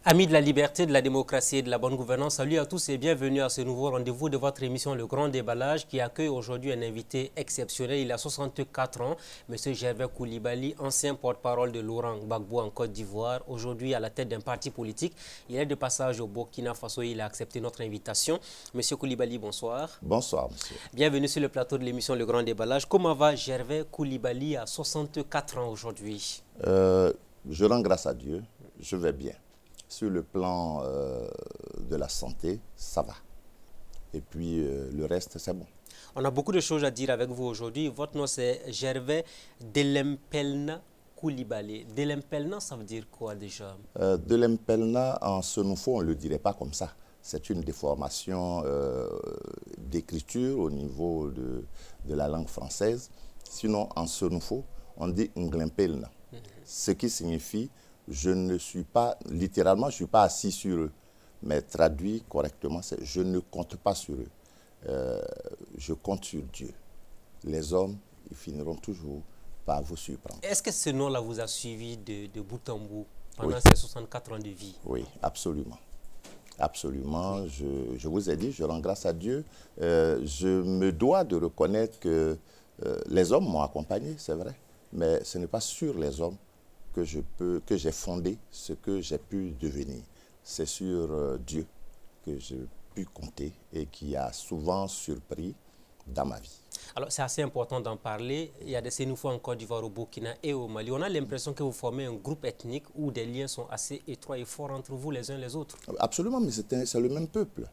Amis de la liberté, de la démocratie et de la bonne gouvernance, salut à tous et bienvenue à ce nouveau rendez-vous de votre émission Le Grand Déballage qui accueille aujourd'hui un invité exceptionnel. Il a 64 ans, M. Gervais Coulibaly, ancien porte-parole de Laurent Gbagbo en Côte d'Ivoire, aujourd'hui à la tête d'un parti politique. Il est de passage au Burkina Faso et il a accepté notre invitation. M. Coulibaly, bonsoir. Bonsoir, monsieur. Bienvenue sur le plateau de l'émission Le Grand Déballage. Comment va Gervais Coulibaly à 64 ans aujourd'hui? Je rends grâce à Dieu, je vais bien. Sur le plan de la santé, ça va. Et puis, le reste, c'est bon. On a beaucoup de choses à dire avec vous aujourd'hui. Votre nom, c'est Gervais Delempelna Coulibaly. Delempelna, ça veut dire quoi déjà? Delempelna, en Senoufo, on ne le dirait pas comme ça. C'est une déformation d'écriture au niveau de la langue française. Sinon, en Senoufo, on dit Nglempelna. Ce qui signifie je ne suis pas, littéralement, je ne suis pas assis sur eux. Mais traduit correctement, c'est je ne compte pas sur eux. Je compte sur Dieu. Les hommes, ils finiront toujours par vous surprendre. Est-ce que ce nom-là vous a suivi de bout en bout pendant Oui. ces 64 ans de vie? Oui, absolument. Absolument. Je vous ai dit, je rends grâce à Dieu. Je me dois de reconnaître que les hommes m'ont accompagné, c'est vrai. Mais ce n'est pas sur les hommes que j'ai fondé ce que j'ai pu devenir. C'est sur Dieu que j'ai pu compter et qui a souvent surpris dans ma vie. Alors, c'est assez important d'en parler. Il y a des Sénoufos en Côte d'Ivoire, au Burkina et au Mali. On a l'impression que vous formez un groupe ethnique où des liens sont assez étroits et forts entre vous les uns les autres. Absolument, mais c'est le même peuple.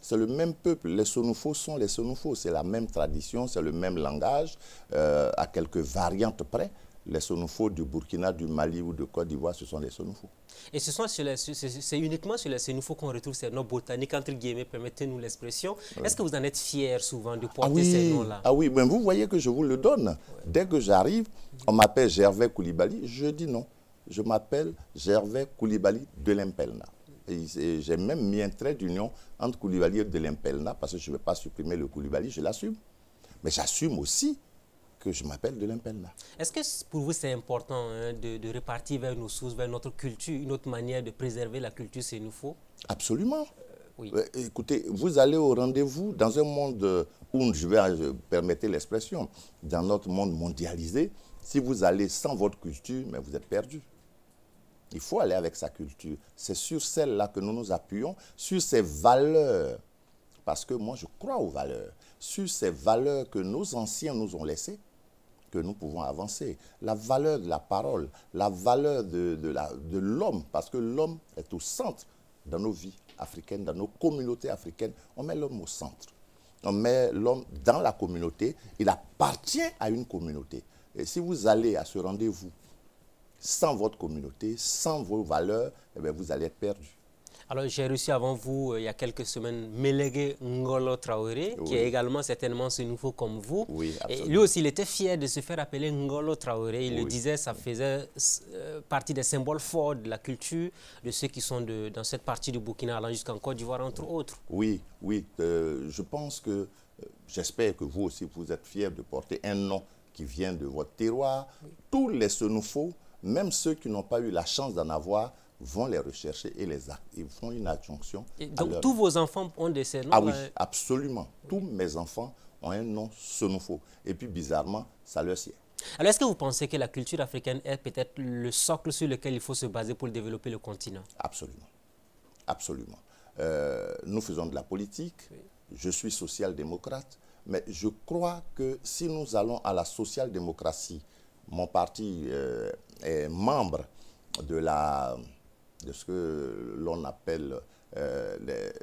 C'est le même peuple. Les Senoufos sont les Senoufos. C'est la même tradition, c'est le même langage, à quelques variantes près. Les Senoufos du Burkina, du Mali ou de Côte d'Ivoire, ce sont les Senoufos. Et c'est uniquement sur les Sénoufos qu'on retrouve ces noms botaniques, entre guillemets, permettez-nous l'expression. Oui. Est-ce que vous en êtes fiers souvent de porter ces noms-là? Ah oui, mais vous voyez que je vous le donne. Oui. Dès que j'arrive, on m'appelle Gervais Coulibaly, je dis non. Je m'appelle Gervais Coulibaly Delempelna. J'ai même mis un trait d'union entre Coulibaly et Delempelna parce que je ne vais pas supprimer le Coulibaly, je l'assume. Mais j'assume aussi que je m'appelle Delempelna. Est-ce que pour vous c'est important de repartir vers nos sources, vers notre culture, une autre manière de préserver la culture sénoufo? Absolument. Oui. Écoutez, vous allez au rendez-vous dans un monde où, je vais permettre l'expression, dans notre monde mondialisé, si vous allez sans votre culture, mais vous êtes perdu. Il faut aller avec sa culture. C'est sur celle-là que nous nous appuyons, sur ces valeurs. Parce que moi, je crois aux valeurs. Sur ces valeurs que nos anciens nous ont laissées, que nous pouvons avancer. La valeur de la parole, la valeur de l'homme, parce que l'homme est au centre dans nos vies africaines, dans nos communautés africaines. On met l'homme au centre. On met l'homme dans la communauté. Il appartient à une communauté. Et si vous allez à ce rendez-vous sans votre communauté, sans vos valeurs, eh bien, vous allez être perdu. Alors, j'ai reçu avant vous, il y a quelques semaines, Mélégué Ngolo Traoré, oui, qui est également certainement Sénoufo comme vous. Oui, absolument. Et lui aussi, il était fier de se faire appeler Ngolo Traoré. Il oui. le disait, ça faisait partie des symboles forts de la culture de ceux qui sont dans cette partie du Burkina, allant jusqu'en Côte d'Ivoire, entre autres. Oui, oui. Je pense que, j'espère que vous aussi, vous êtes fiers de porter un nom qui vient de votre terroir. Oui. Tous les Sénoufos, même ceux qui n'ont pas eu la chance d'en avoir, vont les rechercher et ils font une adjonction. Et donc tous vos enfants ont de ces noms? Ah oui, absolument. Oui. Tous mes enfants ont un nom Senoufo. Et puis bizarrement, ça leur sied. Alors est-ce que vous pensez que la culture africaine est peut-être le socle sur lequel il faut se baser pour développer le continent? Absolument. Absolument. Nous faisons de la politique. Oui. Je suis social-démocrate. Mais je crois que si nous allons à la social-démocratie, mon parti est membre de ce que l'on appelle,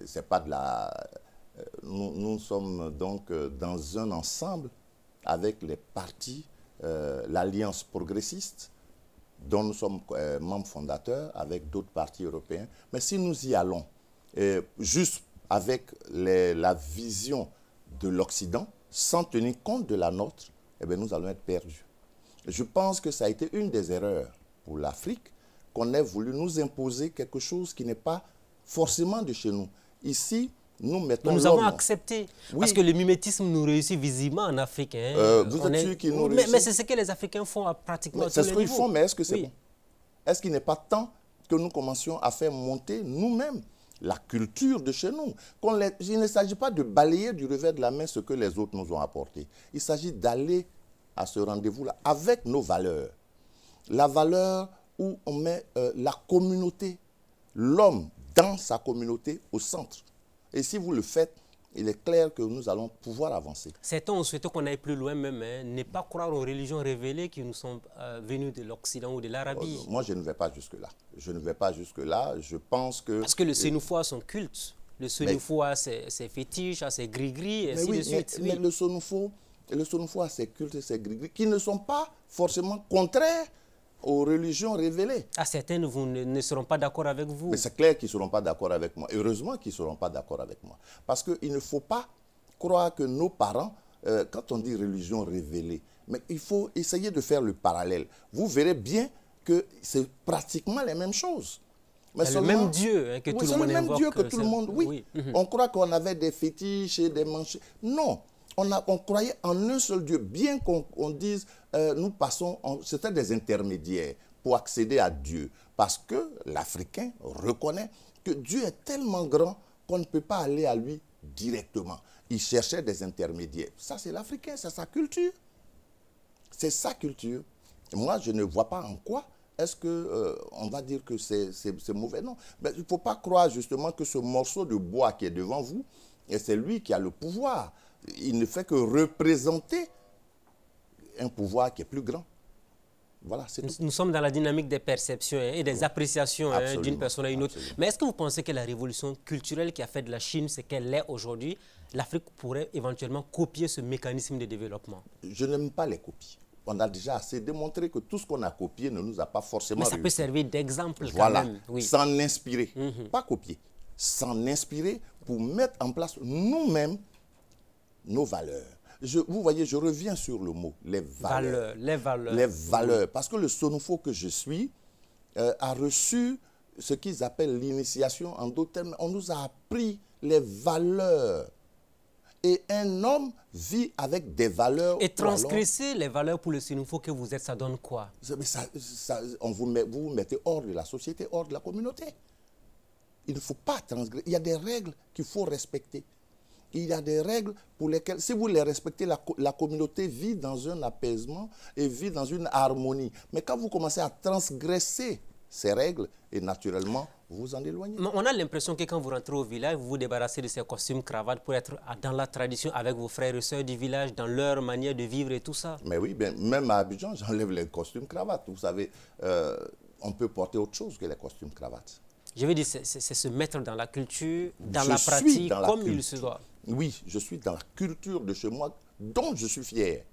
c'est pas de la... Nous sommes donc dans un ensemble avec les partis, l'Alliance progressiste, dont nous sommes membres fondateurs avec d'autres partis européens. Mais si nous y allons, juste avec la vision de l'Occident, sans tenir compte de la nôtre, eh bien, nous allons être perdus. Je pense que ça a été une des erreurs pour l'Afrique, qu'on ait voulu nous imposer quelque chose qui n'est pas forcément de chez nous. Ici, nous mettons nous avons accepté, oui, parce que le mimétisme nous réussit visiblement en Afrique. Hein. Vous êtes sûr qu'ils nous réussissent? Mais c'est ce que les Africains font à pratiquement tous les niveaux. C'est ce qu'ils font, mais est-ce que c'est bon? Est-ce qu'il n'est pas temps que nous commencions à faire monter nous-mêmes la culture de chez nous. Il ne s'agit pas de balayer du revers de la main ce que les autres nous ont apporté. Il s'agit d'aller à ce rendez-vous-là avec nos valeurs. La valeur où on met la communauté, l'homme dans sa communauté au centre. Et si vous le faites, il est clair que nous allons pouvoir avancer. Certains ont souhaité qu'on aille plus loin même, hein, ne pas croire aux religions révélées qui nous sont venues de l'Occident ou de l'Arabie. Moi, je ne vais pas jusque-là. Je ne vais pas jusque-là. Je pense que... Parce que le Sénoufo a son culte. Le Sénoufo a ses fétiches, a ses gris-gris, et ainsi de suite. Mais le Sénoufo a ses cultes et ses gris-gris qui ne sont pas forcément contraires aux religions révélées. À certains, vous ne seront pas d'accord avec vous. Mais c'est clair qu'ils ne seront pas d'accord avec moi. Heureusement qu'ils ne seront pas d'accord avec moi. Parce qu'il ne faut pas croire que nos parents, quand on dit religion révélée, mais il faut essayer de faire le parallèle. Vous verrez bien que c'est pratiquement les mêmes choses. C'est le même Dieu hein, que tout le monde invoque. C'est le même Dieu que tout le monde, oui. On croit qu'on avait des fétiches et des manches. Non. On croyait en un seul Dieu, bien qu'on dise, nous passons, c'était des intermédiaires pour accéder à Dieu. Parce que l'Africain reconnaît que Dieu est tellement grand qu'on ne peut pas aller à lui directement. Il cherchait des intermédiaires. Ça, c'est l'Africain, c'est sa culture. C'est sa culture. Et moi, je ne vois pas en quoi est-ce qu'on va dire que c'est mauvais. Non, mais il ne faut pas croire justement que ce morceau de bois qui est devant vous, et c'est lui qui a le pouvoir. Il ne fait que représenter un pouvoir qui est plus grand. Voilà, c'est tout. Nous sommes dans la dynamique des perceptions et des appréciations d'une personne à une autre. Mais est-ce que vous pensez que la révolution culturelle qui a fait de la Chine ce qu'elle est aujourd'hui, l'Afrique pourrait éventuellement copier ce mécanisme de développement? Je n'aime pas les copies. On a déjà assez démontré que tout ce qu'on a copié ne nous a pas forcément réussi. Mais ça peut servir d'exemple quand même. Oui. S'en inspirer, pas copier. S'en inspirer pour mettre en place nous-mêmes nos valeurs. Vous voyez, je reviens sur le mot, les valeurs. Les valeurs. Les valeurs. Parce que le Sénoufo que je suis a reçu ce qu'ils appellent l'initiation. En d'autres termes, on nous a appris les valeurs. Et un homme vit avec des valeurs. Et transgresser les valeurs pour le Sénoufo que vous êtes, ça donne quoi? Vous vous mettez hors de la société, hors de la communauté. Il ne faut pas transgresser. Il y a des règles qu'il faut respecter. Il y a des règles pour lesquelles, si vous les respectez, la communauté vit dans un apaisement et vit dans une harmonie. Mais quand vous commencez à transgresser ces règles, et naturellement, vous vous en éloignez. Mais on a l'impression que quand vous rentrez au village, vous vous débarrassez de ces costumes, cravates pour être dans la tradition avec vos frères et sœurs du village, dans leur manière de vivre et tout ça. Mais oui, même à Abidjan, j'enlève les costumes, cravates. Vous savez, on peut porter autre chose que les costumes, cravates. Je veux dire, c'est se mettre dans la culture, dans la pratique, comme il se doit. Oui, je suis dans la culture de chez moi, dont je suis fier.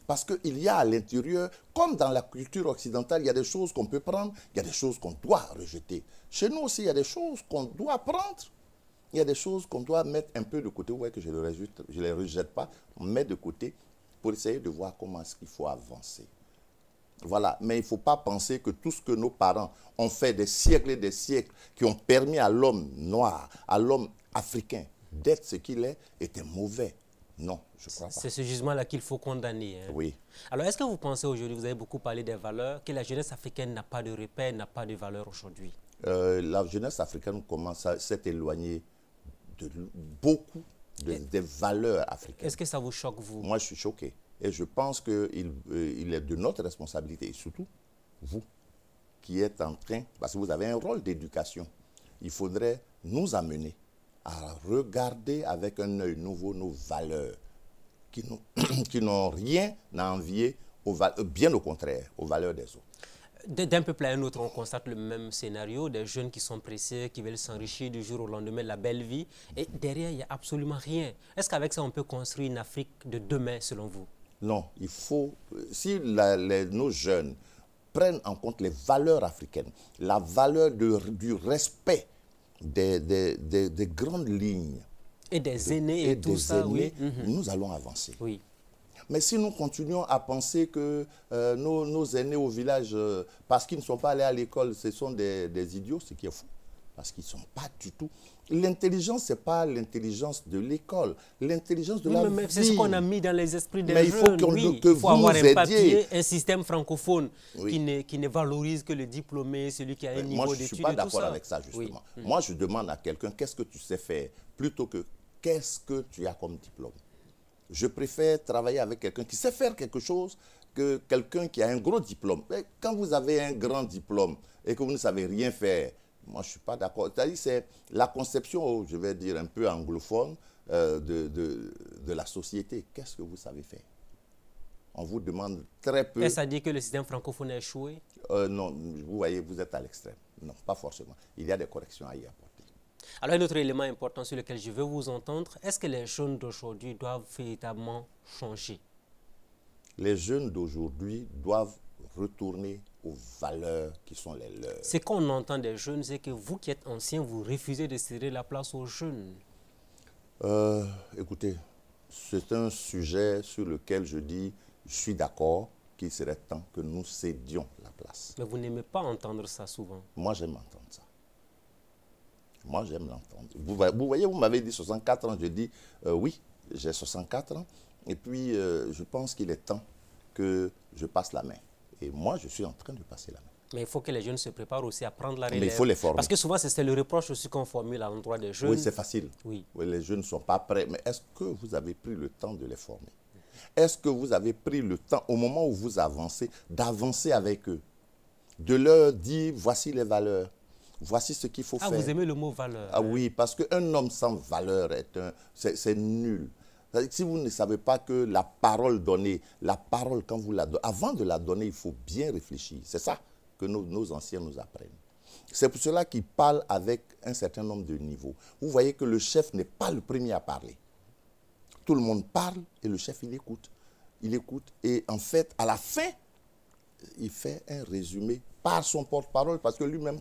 Parce qu'il y a à l'intérieur, comme dans la culture occidentale, il y a des choses qu'on peut prendre, il y a des choses qu'on doit rejeter. Chez nous aussi, il y a des choses qu'on doit prendre, il y a des choses qu'on doit mettre un peu de côté. Vous voyez que je ne les rejette pas, on met de côté pour essayer de voir comment est-ce qu'il faut avancer. Voilà, mais il ne faut pas penser que tout ce que nos parents ont fait des siècles et des siècles, qui ont permis à l'homme noir, à l'homme africain, d'être ce qu'il est, était mauvais. Non, je ne crois pas. C'est ce jugement-là qu'il faut condamner. Hein. Oui. Alors, est-ce que vous pensez aujourd'hui, vous avez beaucoup parlé des valeurs, que la jeunesse africaine n'a pas de repères, n'a pas de valeurs aujourd'hui? La jeunesse africaine commence à s'être éloignée de beaucoup des valeurs africaines. Est-ce que ça vous choque, vous? Moi, je suis choqué. Et je pense qu'il est de notre responsabilité, et surtout vous, qui êtes en train, parce que vous avez un rôle d'éducation, il faudrait nous amener à regarder avec un œil nouveau nos valeurs, qui n'ont rien à envier, bien au contraire, aux valeurs des autres. D'un peuple à un autre, on constate le même scénario, des jeunes qui sont pressés, qui veulent s'enrichir du jour au lendemain, la belle vie, et derrière, il n'y a absolument rien. Est-ce qu'avec ça, on peut construire une Afrique de demain, selon vous? Non, il faut, si nos jeunes prennent en compte les valeurs africaines, la valeur du respect des grandes lignes. Et des aînés et tout ça, oui. Nous allons avancer. Oui. Mais si nous continuons à penser que nos aînés au village, parce qu'ils ne sont pas allés à l'école, ce sont des idiots, ce qui est fou. Parce qu'ils ne sont pas du tout... L'intelligence, ce n'est pas l'intelligence de l'école. L'intelligence de la vie. C'est ce qu'on a mis dans les esprits des mais jeunes. Il faut avoir un papier, un système francophone qui ne valorise que le diplômé, celui qui a un niveau d'études. Moi, je ne suis pas d'accord avec ça, justement. Moi, je demande à quelqu'un, qu'est-ce que tu sais faire, plutôt que qu'est-ce que tu as comme diplôme. Je préfère travailler avec quelqu'un qui sait faire quelque chose que quelqu'un qui a un gros diplôme. Mais quand vous avez un grand diplôme et que vous ne savez rien faire, moi, je ne suis pas d'accord. C'est la conception, je vais dire un peu anglophone, de la société. Qu'est-ce que vous savez faire? On vous demande très peu. Est-ce à dire que le système francophone a échoué? Non, vous voyez, vous êtes à l'extrême. Non, pas forcément. Il y a des corrections à y apporter. Alors, un autre élément important sur lequel je veux vous entendre, est-ce que les jeunes d'aujourd'hui doivent véritablement changer? Les jeunes d'aujourd'hui doivent retourner aux valeurs qui sont les leurs. Ce qu'on entend des jeunes, c'est que vous qui êtes anciens, vous refusez de céder la place aux jeunes. Écoutez, c'est un sujet sur lequel je dis, je suis d'accord qu'il serait temps que nous cédions la place. Mais vous n'aimez pas entendre ça souvent. Moi, j'aime entendre ça. Moi, j'aime l'entendre. Vous voyez, vous m'avez dit 64 ans, je dis oui, j'ai 64 ans. Et puis, je pense qu'il est temps que je passe la main. Et moi, je suis en train de passer la main. Mais il faut que les jeunes se préparent aussi à prendre la relève. Mais il faut les former. Parce que souvent, c'est le reproche aussi qu'on formule à l'endroit des jeunes. Oui, c'est facile. Oui. Oui, les jeunes ne sont pas prêts. Mais est-ce que vous avez pris le temps de les former? Est-ce que vous avez pris le temps, au moment où vous avancez, d'avancer avec eux? De leur dire, voici les valeurs. Voici ce qu'il faut faire. Ah, vous aimez le mot valeur? Ah oui, parce qu'un homme sans valeur, c'est nul. Si vous ne savez pas que la parole donnée, la parole quand vous la donnez, avant de la donner, il faut bien réfléchir. C'est ça que nos anciens nous apprennent. C'est pour cela qu'ils parlent avec un certain nombre de niveaux. Vous voyez que le chef n'est pas le premier à parler. Tout le monde parle et le chef, il écoute. Il écoute et en fait, à la fin, il fait un résumé par son porte-parole parce que lui-même,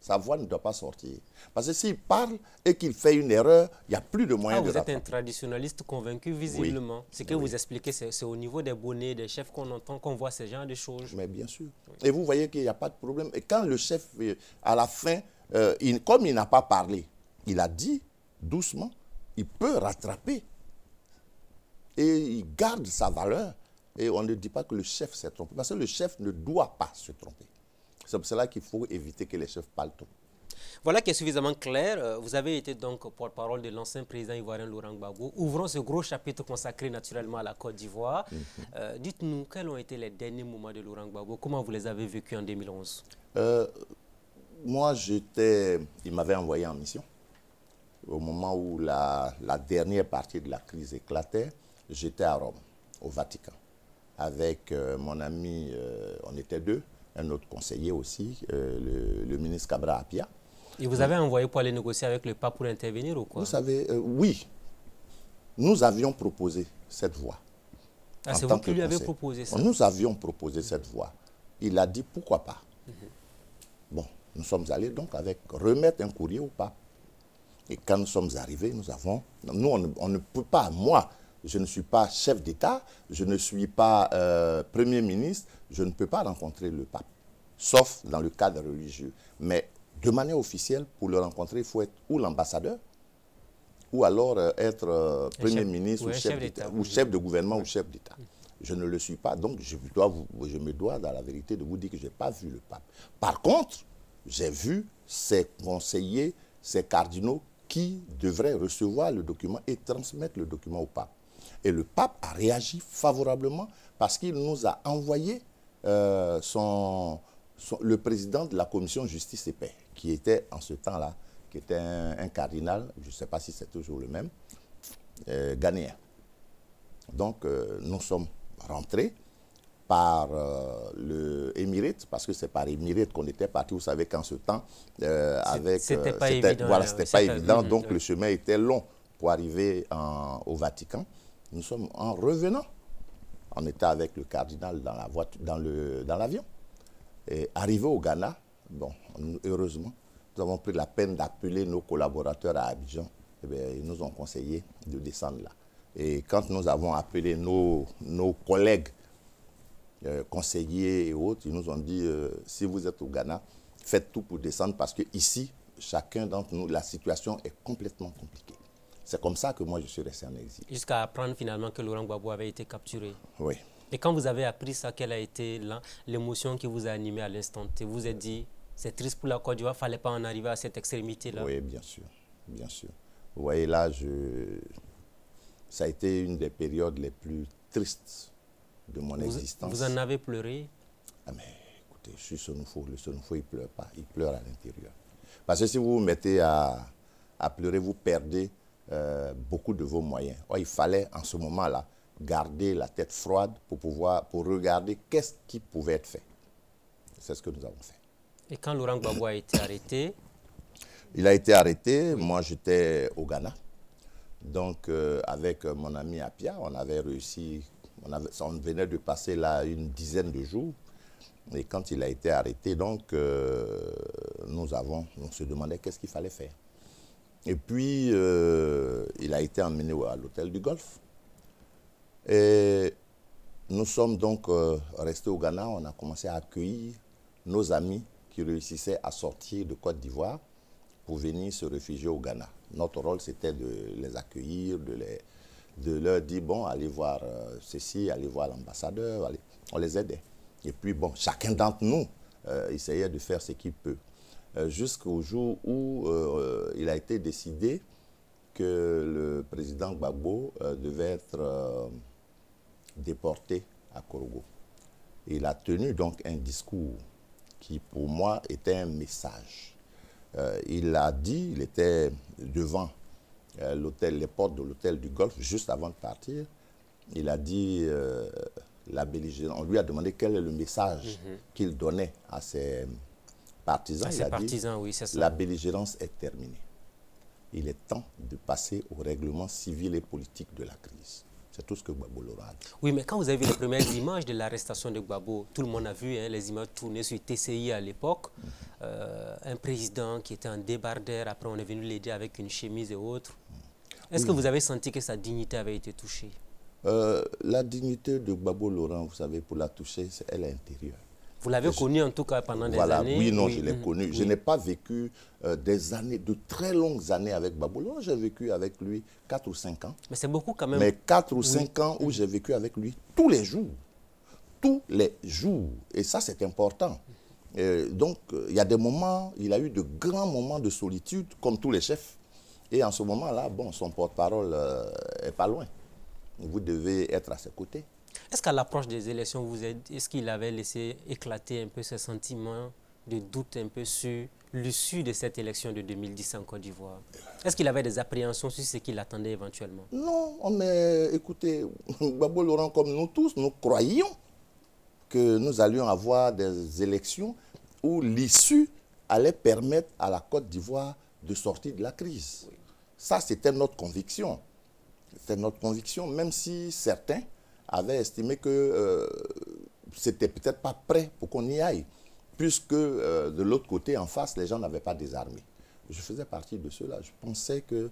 sa voix ne doit pas sortir. Parce que s'il parle et qu'il fait une erreur, il n'y a plus de moyen de rattraper. Vous êtes un traditionnaliste convaincu, visiblement. Oui. Ce que vous expliquez, c'est au niveau des bonnets, des chefs qu'on entend, qu'on voit ce genre de choses. Mais bien sûr. Oui. Et vous voyez qu'il n'y a pas de problème. Et quand le chef, à la fin, comme il n'a pas parlé, il a dit doucement, il peut rattraper. Et il garde sa valeur. Et on ne dit pas que le chef s'est trompé. Parce que le chef ne doit pas se tromper. C'est pour cela qu'il faut éviter que les chefs parlent trop. Voilà qui est suffisamment clair. Vous avez été donc porte-parole de l'ancien président ivoirien Laurent Gbagbo. Ouvrons ce gros chapitre consacré naturellement à la Côte d'Ivoire. Dites-nous, quels ont été les derniers moments de Laurent Gbagbo? Comment vous les avez vécus en 2011? Moi, il m'avait envoyé en mission. Au moment où la dernière partie de la crise éclatait, j'étais à Rome, au Vatican, avec mon ami, on était deux, un autre conseiller aussi, le ministre Cabra Apia. Et vous avez envoyé pour aller négocier avec le pape pour intervenir ou quoi? Vous savez, oui, nous avions proposé cette voie. Ah, c'est vous qui lui avez proposé ça? Nous avions proposé cette voie. Il a dit pourquoi pas. Bon, nous sommes allés donc remettre un courrier au pape. Et quand nous sommes arrivés, on ne peut pas, moi, je ne suis pas chef d'État, je ne suis pas Premier ministre, je ne peux pas rencontrer le pape, sauf dans le cadre religieux. Mais de manière officielle, pour le rencontrer, il faut être ou l'ambassadeur, ou alors être Premier ministre ou chef d'État, ou chef de gouvernement ou chef d'État. Je ne le suis pas, donc je me dois, dans la vérité, de vous dire que je n'ai pas vu le pape. Par contre, j'ai vu ces conseillers, ces cardinaux qui devraient recevoir le document et transmettre le document au pape. Et le pape a réagi favorablement parce qu'il nous a envoyé le président de la commission justice et paix, qui était en ce temps-là, qui était un cardinal, je ne sais pas si c'est toujours le même, ghanéen. Donc, nous sommes rentrés par le Émirate, parce que c'est par Émirate qu'on était parti. Vous savez qu'en ce temps, c'était pas évident. Voilà, c'était pas évident, donc le chemin était long pour arriver au Vatican. Nous sommes en revenant. On était avec le cardinal dans la voiture, dans l'avion. Et arrivé au Ghana, bon, heureusement, nous avons pris la peine d'appeler nos collaborateurs à Abidjan. Eh bien, ils nous ont conseillé de descendre là. Et quand nous avons appelé nos collègues conseillers et autres, ils nous ont dit, si vous êtes au Ghana, faites tout pour descendre parce qu'ici, chacun d'entre nous, la situation est complètement compliquée. C'est comme ça que moi, je suis resté en exil. Jusqu'à apprendre finalement que Laurent Gbagbo avait été capturé. Oui. Et quand vous avez appris ça, quelle a été l'émotion qui vous a animé à l'instant T? Vous vous êtes dit, c'est triste pour la Côte d'Ivoire, il ne fallait pas en arriver à cette extrémité-là? Oui, bien sûr, bien sûr. Vous voyez, là, ça a été une des périodes les plus tristes de mon existence. Vous en avez pleuré? Ah mais, écoutez, je suis Senufo. Le Senufo, il ne pleure pas, il pleure à l'intérieur. Parce que si vous vous mettez à pleurer, vous perdez beaucoup de vos moyens. Or, il fallait, en ce moment-là, garder la tête froide pour regarder qu'est-ce qui pouvait être fait. C'est ce que nous avons fait. Et quand Laurent Gbagbo a été arrêté? Il a été arrêté, oui. Moi j'étais au Ghana. Donc avec mon ami Apia, on avait réussi, on venait de passer là une dizaine de jours. Et quand il a été arrêté, donc on se demandait qu'est-ce qu'il fallait faire. Et puis il a été emmené à l'hôtel du Golfe. Et nous sommes donc restés au Ghana, on a commencé à accueillir nos amis qui réussissaient à sortir de Côte d'Ivoire pour venir se réfugier au Ghana. Notre rôle, c'était de les accueillir, de leur dire, bon, allez voir ceci, allez voir l'ambassadeur, on les aidait. Et puis, bon, chacun d'entre nous essayait de faire ce qu'il peut. Jusqu'au jour où il a été décidé que le président Gbagbo devait être déporté à Korogo. Il a tenu donc un discours qui, pour moi, était un message. Il a dit, il était devant les portes de l'hôtel du Golfe, juste avant de partir. Il a dit, on lui a demandé quel est le message qu'il donnait à ses partisans. Il a dit, oui, c'est ça. La belligérance est terminée. Il est temps de passer au règlement civil et politique de la crise. C'est tout ce que Gbagbo Laurent a dit. Oui, mais quand vous avez vu les premières images de l'arrestation de Gbagbo, tout le monde a vu les images tournées sur TCI à l'époque. Un président qui était en débardeur, après on est venu l'aider avec une chemise et autres. Est-ce que vous avez senti que sa dignité avait été touchée? La dignité de Gbagbo Laurent, vous savez, pour la toucher, elle est intérieure. Vous l'avez connu en tout cas pendant des années? Oui, non, je l'ai connu. Oui. Je n'ai pas vécu des années, de très longues années avec Gbagbo Laurent. J'ai vécu avec lui 4 ou 5 ans. Mais c'est beaucoup quand même. Mais 4 ou 5 ans où j'ai vécu avec lui tous les jours. Tous les jours. Et ça, c'est important. Donc, il y a des moments, il a eu de grands moments de solitude, comme tous les chefs. Et en ce moment-là, bon, son porte-parole n'est pas loin. Vous devez être à ses côtés. Est-ce qu'à l'approche des élections, est-ce qu'il avait laissé éclater un peu ce sentiment de doute un peu sur l'issue de cette élection de 2010 en Côte d'Ivoire? Est-ce qu'il avait des appréhensions sur ce qu'il attendait éventuellement? Non, mais écoutez, Gbagbo Laurent, comme nous tous, nous croyions que nous allions avoir des élections où l'issue allait permettre à la Côte d'Ivoire de sortir de la crise. Oui. Ça, c'était notre conviction. C'était notre conviction, même si certains avaient estimé que c'était peut-être pas prêt pour qu'on y aille, puisque de l'autre côté, en face, les gens n'avaient pas désarmé. Je faisais partie de ceux-là. Je pensais que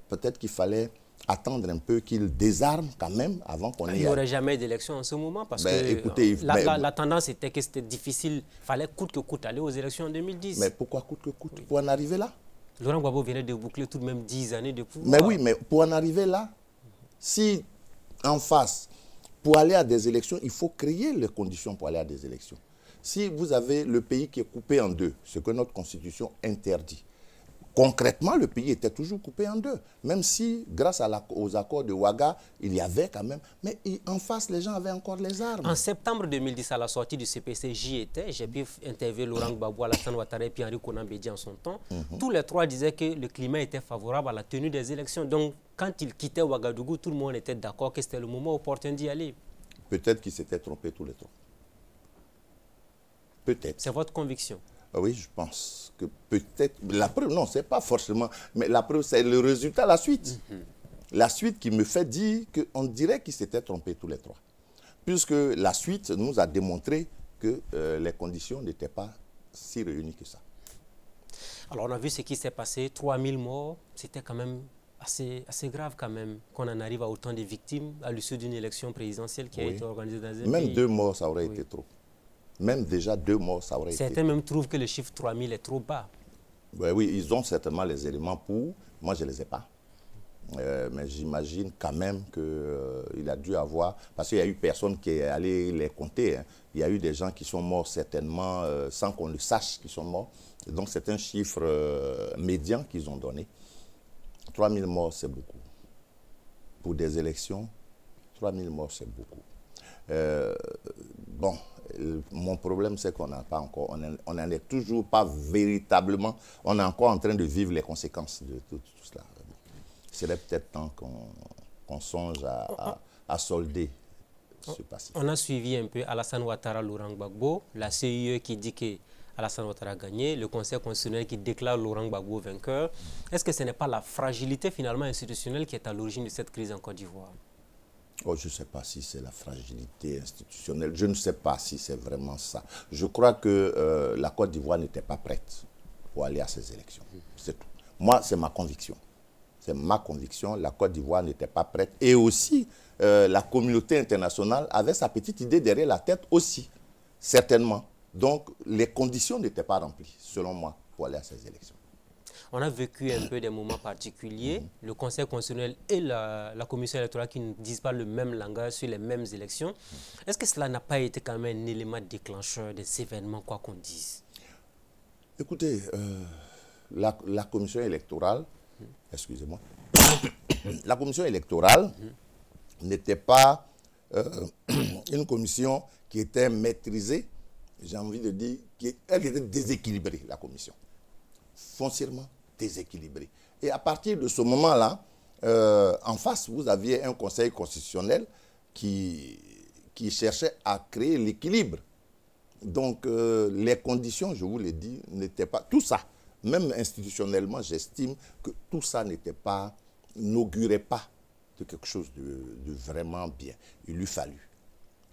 peut-être qu'il fallait attendre un peu qu'ils désarment quand même avant qu'on y aille. Il n'y aurait jamais d'élection en ce moment parce que écoutez, la tendance était que c'était difficile. Il fallait coûte que coûte aller aux élections en 2010. Mais pourquoi coûte que coûte? Oui. Pour en arriver là? Laurent Gbagbo venait de boucler tout de même 10 années de pouvoir. Mais oui, mais pour en arriver là, si en face, pour aller à des élections, il faut créer les conditions pour aller à des élections. Si vous avez le pays qui est coupé en deux, ce que notre constitution interdit, concrètement, le pays était toujours coupé en deux. Même si, grâce aux accords de Ouaga, il y avait quand même... Mais en face, les gens avaient encore les armes. En septembre 2010, à la sortie du CPC, j'y étais. J'ai pu interviewer Laurent Gbagbo, Alassane Ouattara et puis Henri Konan Bédié en son temps. Tous les trois disaient que le climat était favorable à la tenue des élections. Donc, quand ils quittaient Ouagadougou, tout le monde était d'accord que c'était le moment opportun d'y aller. Peut-être qu'ils s'étaient trompés tous les trois. Peut-être. C'est votre conviction? Oui, je pense que peut-être... La preuve, non, ce n'est pas forcément... Mais la preuve, c'est le résultat, la suite. La suite qui me fait dire qu'on dirait qu'ils s'étaient trompés tous les trois. Puisque la suite nous a démontré que les conditions n'étaient pas si réunies que ça. Alors, on a vu ce qui s'est passé. 3000 morts, c'était quand même assez grave quand même qu'on en arrive à autant de victimes à l'issue d'une élection présidentielle qui a été organisée dans un pays. Même 2 morts, ça aurait été trop. Même déjà 2 morts, ça aurait été... Certains même trouvent que le chiffre 3000 est trop bas. Ben oui, ils ont certainement les éléments pour. Moi, je ne les ai pas. Mais j'imagine quand même qu'il a dû avoir... Parce qu'il y a eu personne qui est allé les compter. Hein. Il y a eu des gens qui sont morts certainement sans qu'on le sache qu'ils sont morts. Et donc, c'est un chiffre médian qu'ils ont donné. 3000 morts, c'est beaucoup. Pour des élections, 3000 morts, c'est beaucoup. Bon, mon problème, c'est qu'on n'a pas encore, on n'en est toujours pas véritablement, on est encore en train de vivre les conséquences de tout cela. Il serait peut-être temps qu'on songe à solder ce passé. On a suivi un peu Alassane Ouattara, Laurent Gbagbo, la CIE qui dit que Alassane Ouattara a gagné, le Conseil constitutionnel qui déclare Laurent Gbagbo vainqueur. Est-ce que ce n'est pas la fragilité finalement institutionnelle qui est à l'origine de cette crise en Côte d'Ivoire? Oh, je ne sais pas si c'est la fragilité institutionnelle. Je ne sais pas si c'est vraiment ça. Je crois que la Côte d'Ivoire n'était pas prête pour aller à ces élections. C'est tout. Moi, c'est ma conviction. C'est ma conviction. La Côte d'Ivoire n'était pas prête. Et aussi, la communauté internationale avait sa petite idée derrière la tête aussi, certainement. Donc, les conditions n'étaient pas remplies, selon moi, pour aller à ces élections. On a vécu un peu des moments particuliers. Le Conseil constitutionnel et la Commission électorale qui ne disent pas le même langage sur les mêmes élections. Est-ce que cela n'a pas été quand même un élément déclencheur des événements, quoi qu'on dise? Écoutez, la Commission électorale, excusez-moi, la Commission électorale n'était pas une commission qui était maîtrisée, j'ai envie de dire, elle était déséquilibrée, la commission. Foncièrement déséquilibré. Et à partir de ce moment-là, en face, vous aviez un conseil constitutionnel qui cherchait à créer l'équilibre. Donc, les conditions, je vous l'ai dit, n'étaient pas... Tout ça, même institutionnellement, j'estime que tout ça n'augurait pas de quelque chose de vraiment bien. Il lui fallu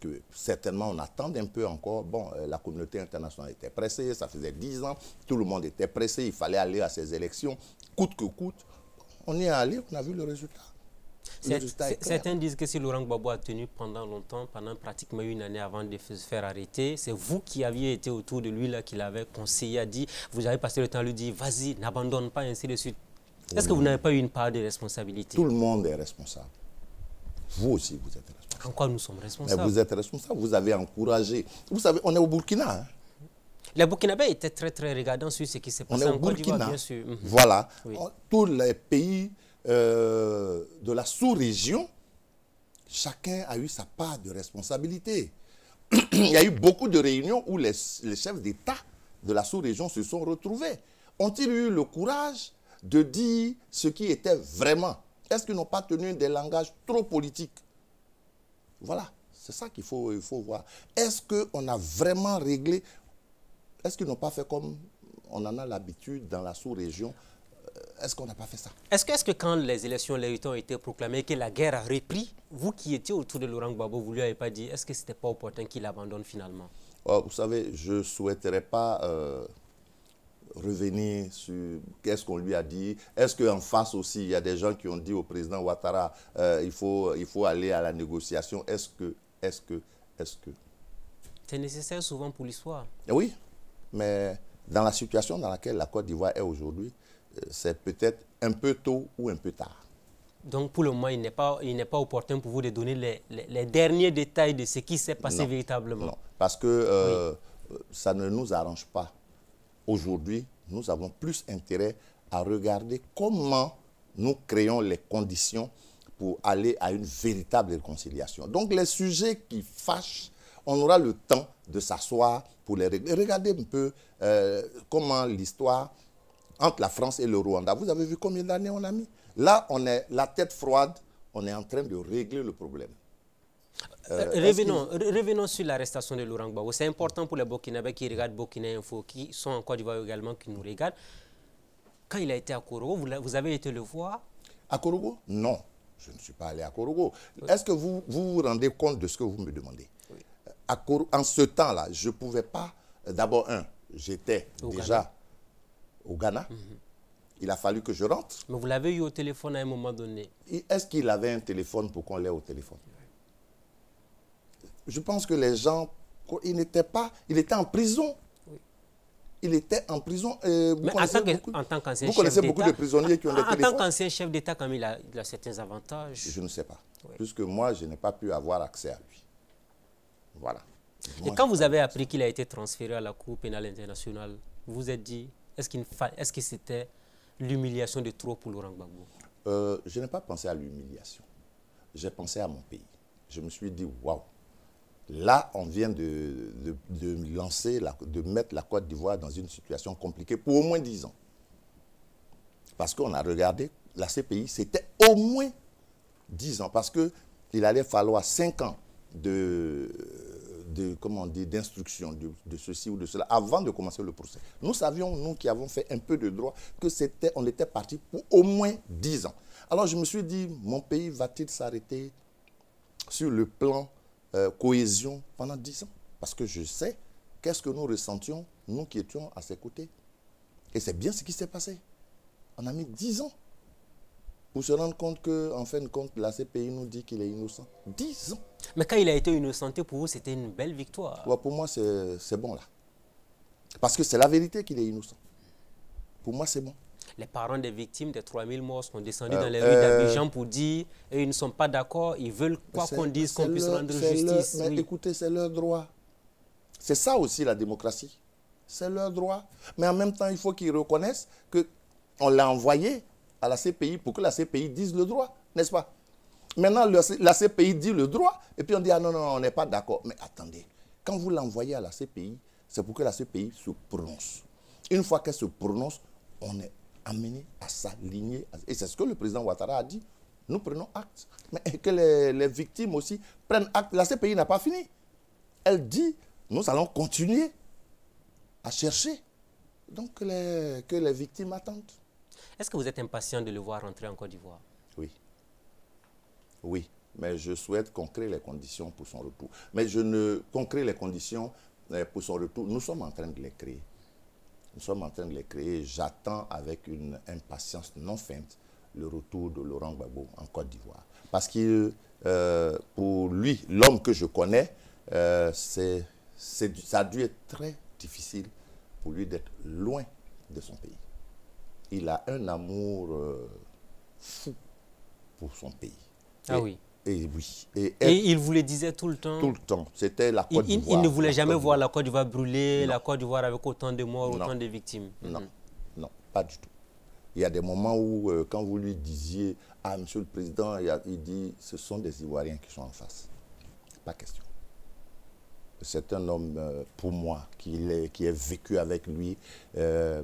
que certainement on attende un peu encore. Bon, la communauté internationale était pressée, ça faisait 10 ans, tout le monde était pressé, il fallait aller à ces élections, coûte que coûte. On y est allé, on a vu le résultat. Certains disent que si Laurent Gbagbo a tenu pendant longtemps, pendant pratiquement une année avant de se faire arrêter, c'est vous qui aviez été autour de lui, là, qui l'avait conseillé, a dit, vous avez passé le temps à lui dire, vas-y, n'abandonne pas, ainsi de suite. Oui. Est-ce que vous n'avez pas eu une part de responsabilité? Tout le monde est responsable. Vous aussi, vous êtes responsable. En quoi nous sommes responsables? Mais vous êtes responsable, vous avez encouragé. Vous savez, on est au Burkina. Hein? Les Burkinabés étaient très, très regardants sur ce qui s'est passé en Côte d'Ivoire, bien sûr. Voilà. Oui. Tous les pays de la sous-région, chacun a eu sa part de responsabilité. Il y a eu beaucoup de réunions où les chefs d'État de la sous-région se sont retrouvés. Ont-ils eu le courage de dire ce qui était vraiment? Est-ce qu'ils n'ont pas tenu des langages trop politiques? Voilà, c'est ça qu'il faut voir. Est-ce qu'on a vraiment réglé? Est-ce qu'ils n'ont pas fait comme on en a l'habitude dans la sous-région? Est-ce qu'on n'a pas fait ça? Est-ce que quand les élections ont été proclamées, que la guerre a repris, vous qui étiez autour de Laurent Gbagbo, vous ne lui avez pas dit, est-ce que ce n'était pas opportun qu'il abandonne finalement? Vous savez, je ne souhaiterais pas revenir sur qu'est-ce qu'on lui a dit. Est-ce qu'en face aussi, il y a des gens qui ont dit au président Ouattara, il faut aller à la négociation. Est-ce que... C'est nécessaire souvent pour l'histoire. Oui, mais dans la situation dans laquelle la Côte d'Ivoire est aujourd'hui, c'est peut-être un peu tôt ou un peu tard. Donc pour le moment, il n'est pas opportun pour vous de donner les derniers détails de ce qui s'est passé véritablement. Non, parce que ça ne nous arrange pas. Aujourd'hui, nous avons plus intérêt à regarder comment nous créons les conditions pour aller à une véritable réconciliation. Donc les sujets qui fâchent, on aura le temps de s'asseoir pour les régler. Regardez un peu comment l'histoire entre la France et le Rwanda. Vous avez vu combien d'années on a mis? Là, on est la tête froide, on est en train de régler le problème. Revenons sur l'arrestation de Laurent Gbagbo. C'est important pour les Burkinabés qui regardent Burkina Info, qui sont en Côte d'Ivoire également, qui nous regardent. Quand il a été à Korogo, vous avez été le voir? À Korogo? Non, je ne suis pas allé à Korogo. Est-ce que vous vous rendez compte de ce que vous me demandez? Oui. En ce temps-là, je ne pouvais pas... D'abord, j'étais déjà au Ghana. Il a fallu que je rentre. Mais vous l'avez eu au téléphone à un moment donné. Est-ce qu'il avait un téléphone pour qu'on l'ait au téléphone? Je pense que les gens, il était en prison. Oui. il était en prison. Mais en tant qu'ancien chef d'État... Vous connaissez beaucoup de prisonniers qui ont des téléphones. En tant qu'ancien chef d'État, comme il a certains avantages... Je ne sais pas. Oui. Puisque moi, je n'ai pas pu avoir accès à lui. Voilà. Et quand vous avez appris qu'il a été transféré à la Cour pénale internationale, vous vous êtes dit, est-ce que c'était l'humiliation de trop pour Laurent Gbagbo? Je n'ai pas pensé à l'humiliation. J'ai pensé à mon pays. Je me suis dit, waouh, là, on vient de mettre la Côte d'Ivoire dans une situation compliquée pour au moins 10 ans. Parce qu'on a regardé, la CPI, c'était au moins 10 ans. Parce qu'il allait falloir 5 ans d'instruction de ceci ou de cela avant de commencer le procès. Nous savions, nous qui avons fait un peu de droit, on était parti pour au moins 10 ans. Alors je me suis dit, mon pays va-t-il s'arrêter sur le plan cohésion pendant 10 ans? Parce que je sais qu'est-ce que nous ressentions, nous qui étions à ses côtés. Et c'est bien ce qui s'est passé. On a mis 10 ans pour se rendre compte qu'en fin de compte, la CPI nous dit qu'il est innocent. 10 ans. Mais quand il a été innocenté, pour vous, c'était une belle victoire. Ouais, pour moi, c'est bon là. Parce que c'est la vérité qu'il est innocent. Pour moi, c'est bon. Les parents des victimes des 3000 morts sont descendus dans les rues d'Abidjan pour dire ils ne sont pas d'accord, ils veulent quoi qu'on dise, qu'on puisse rendre justice. Mais écoutez, c'est leur droit. C'est ça aussi la démocratie. C'est leur droit. Mais en même temps, il faut qu'ils reconnaissent qu'on l'a envoyé à la CPI pour que la CPI dise le droit, n'est-ce pas? Maintenant, la CPI dit le droit, et puis on dit, ah non, non, on n'est pas d'accord. Mais attendez, quand vous l'envoyez à la CPI, c'est pour que la CPI se prononce. Une fois qu'elle se prononce, on est amené à s'aligner. Et c'est ce que le président Ouattara a dit. Nous prenons acte. Mais que les victimes aussi prennent acte. La CPI n'a pas fini. Elle dit, nous allons continuer à chercher. Donc que les victimes attendent. Est-ce que vous êtes impatient de le voir rentrer en Côte d'Ivoire? Oui. Oui, mais je souhaite qu'on crée les conditions pour son retour. Mais qu'on crée les conditions pour son retour, nous sommes en train de les créer. Nous sommes en train de les créer. J'attends avec une impatience non feinte le retour de Laurent Gbagbo en Côte d'Ivoire. Parce que pour lui, l'homme que je connais, ça a dû être très difficile pour lui d'être loin de son pays. Il a un amour fou pour son pays. Ah oui. Et oui. Et il vous le disait tout le temps? Tout le temps. C'était la Côte d'Ivoire. Il ne voulait jamais voir la Côte d'Ivoire brûler, la Côte d'Ivoire avec autant de morts, autant de victimes. Non, non, pas du tout. Il y a des moments où, quand vous lui disiez, ah, monsieur le président, il dit, ce sont des Ivoiriens qui sont en face. Pas question. C'est un homme, pour moi, qui est vécu avec lui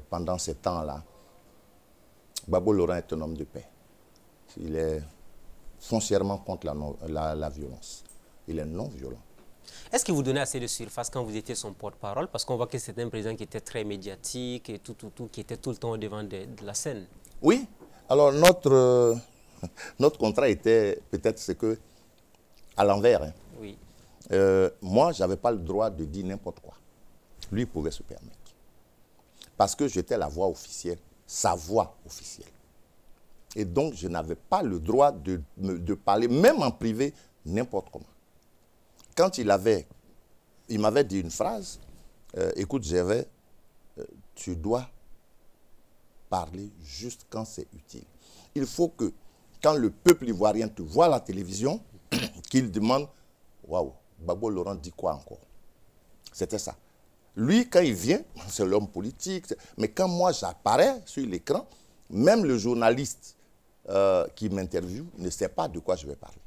pendant ces temps-là. Gbagbo Laurent est un homme de paix. Il est foncièrement contre la violence. Il est non-violent. Est-ce qu'il vous donnait assez de surface quand vous étiez son porte-parole? Parce qu'on voit que c'était un président qui était très médiatique et qui était tout le temps au devant de la scène. Oui. Alors, notre contrat était peut-être à l'envers. Hein. Oui. Moi, je n'avais pas le droit de dire n'importe quoi. Lui, il pouvait se permettre. Parce que j'étais la voix officielle, sa voix officielle. Et donc, je n'avais pas le droit de parler, même en privé, n'importe comment. Quand il m'avait dit une phrase, écoute, Gervais, tu dois parler juste quand c'est utile. Il faut que, quand le peuple ivoirien te voit à la télévision, qu'il demande, waouh, Gbagbo Laurent dit quoi encore? C'était ça. Lui, quand il vient, c'est l'homme politique, mais quand moi j'apparais sur l'écran, même le journaliste qui m'interviewe ne sait pas de quoi je vais parler.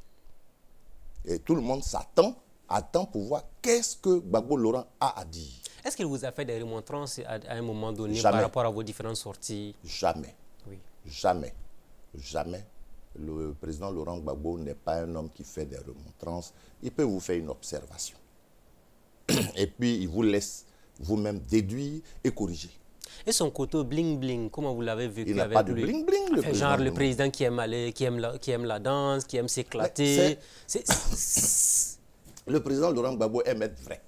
Et tout le monde attend pour voir qu'est-ce que Gbagbo Laurent a à dire. Est-ce qu'il vous a fait des remontrances à un moment donné Jamais. par rapport à vos différentes sorties? Jamais. Oui. Jamais. Jamais. Le président Laurent Gbagbo n'est pas un homme qui fait des remontrances. Il peut vous faire une observation. Et puis, il vous laisse vous-même déduire et corriger. Et son côté bling-bling, comment vous l'avez vécu? Il n'a pas de bling-bling. Genre le président qui aime la danse, qui aime s'éclater. Le président Laurent Gbagbo aime être vrai.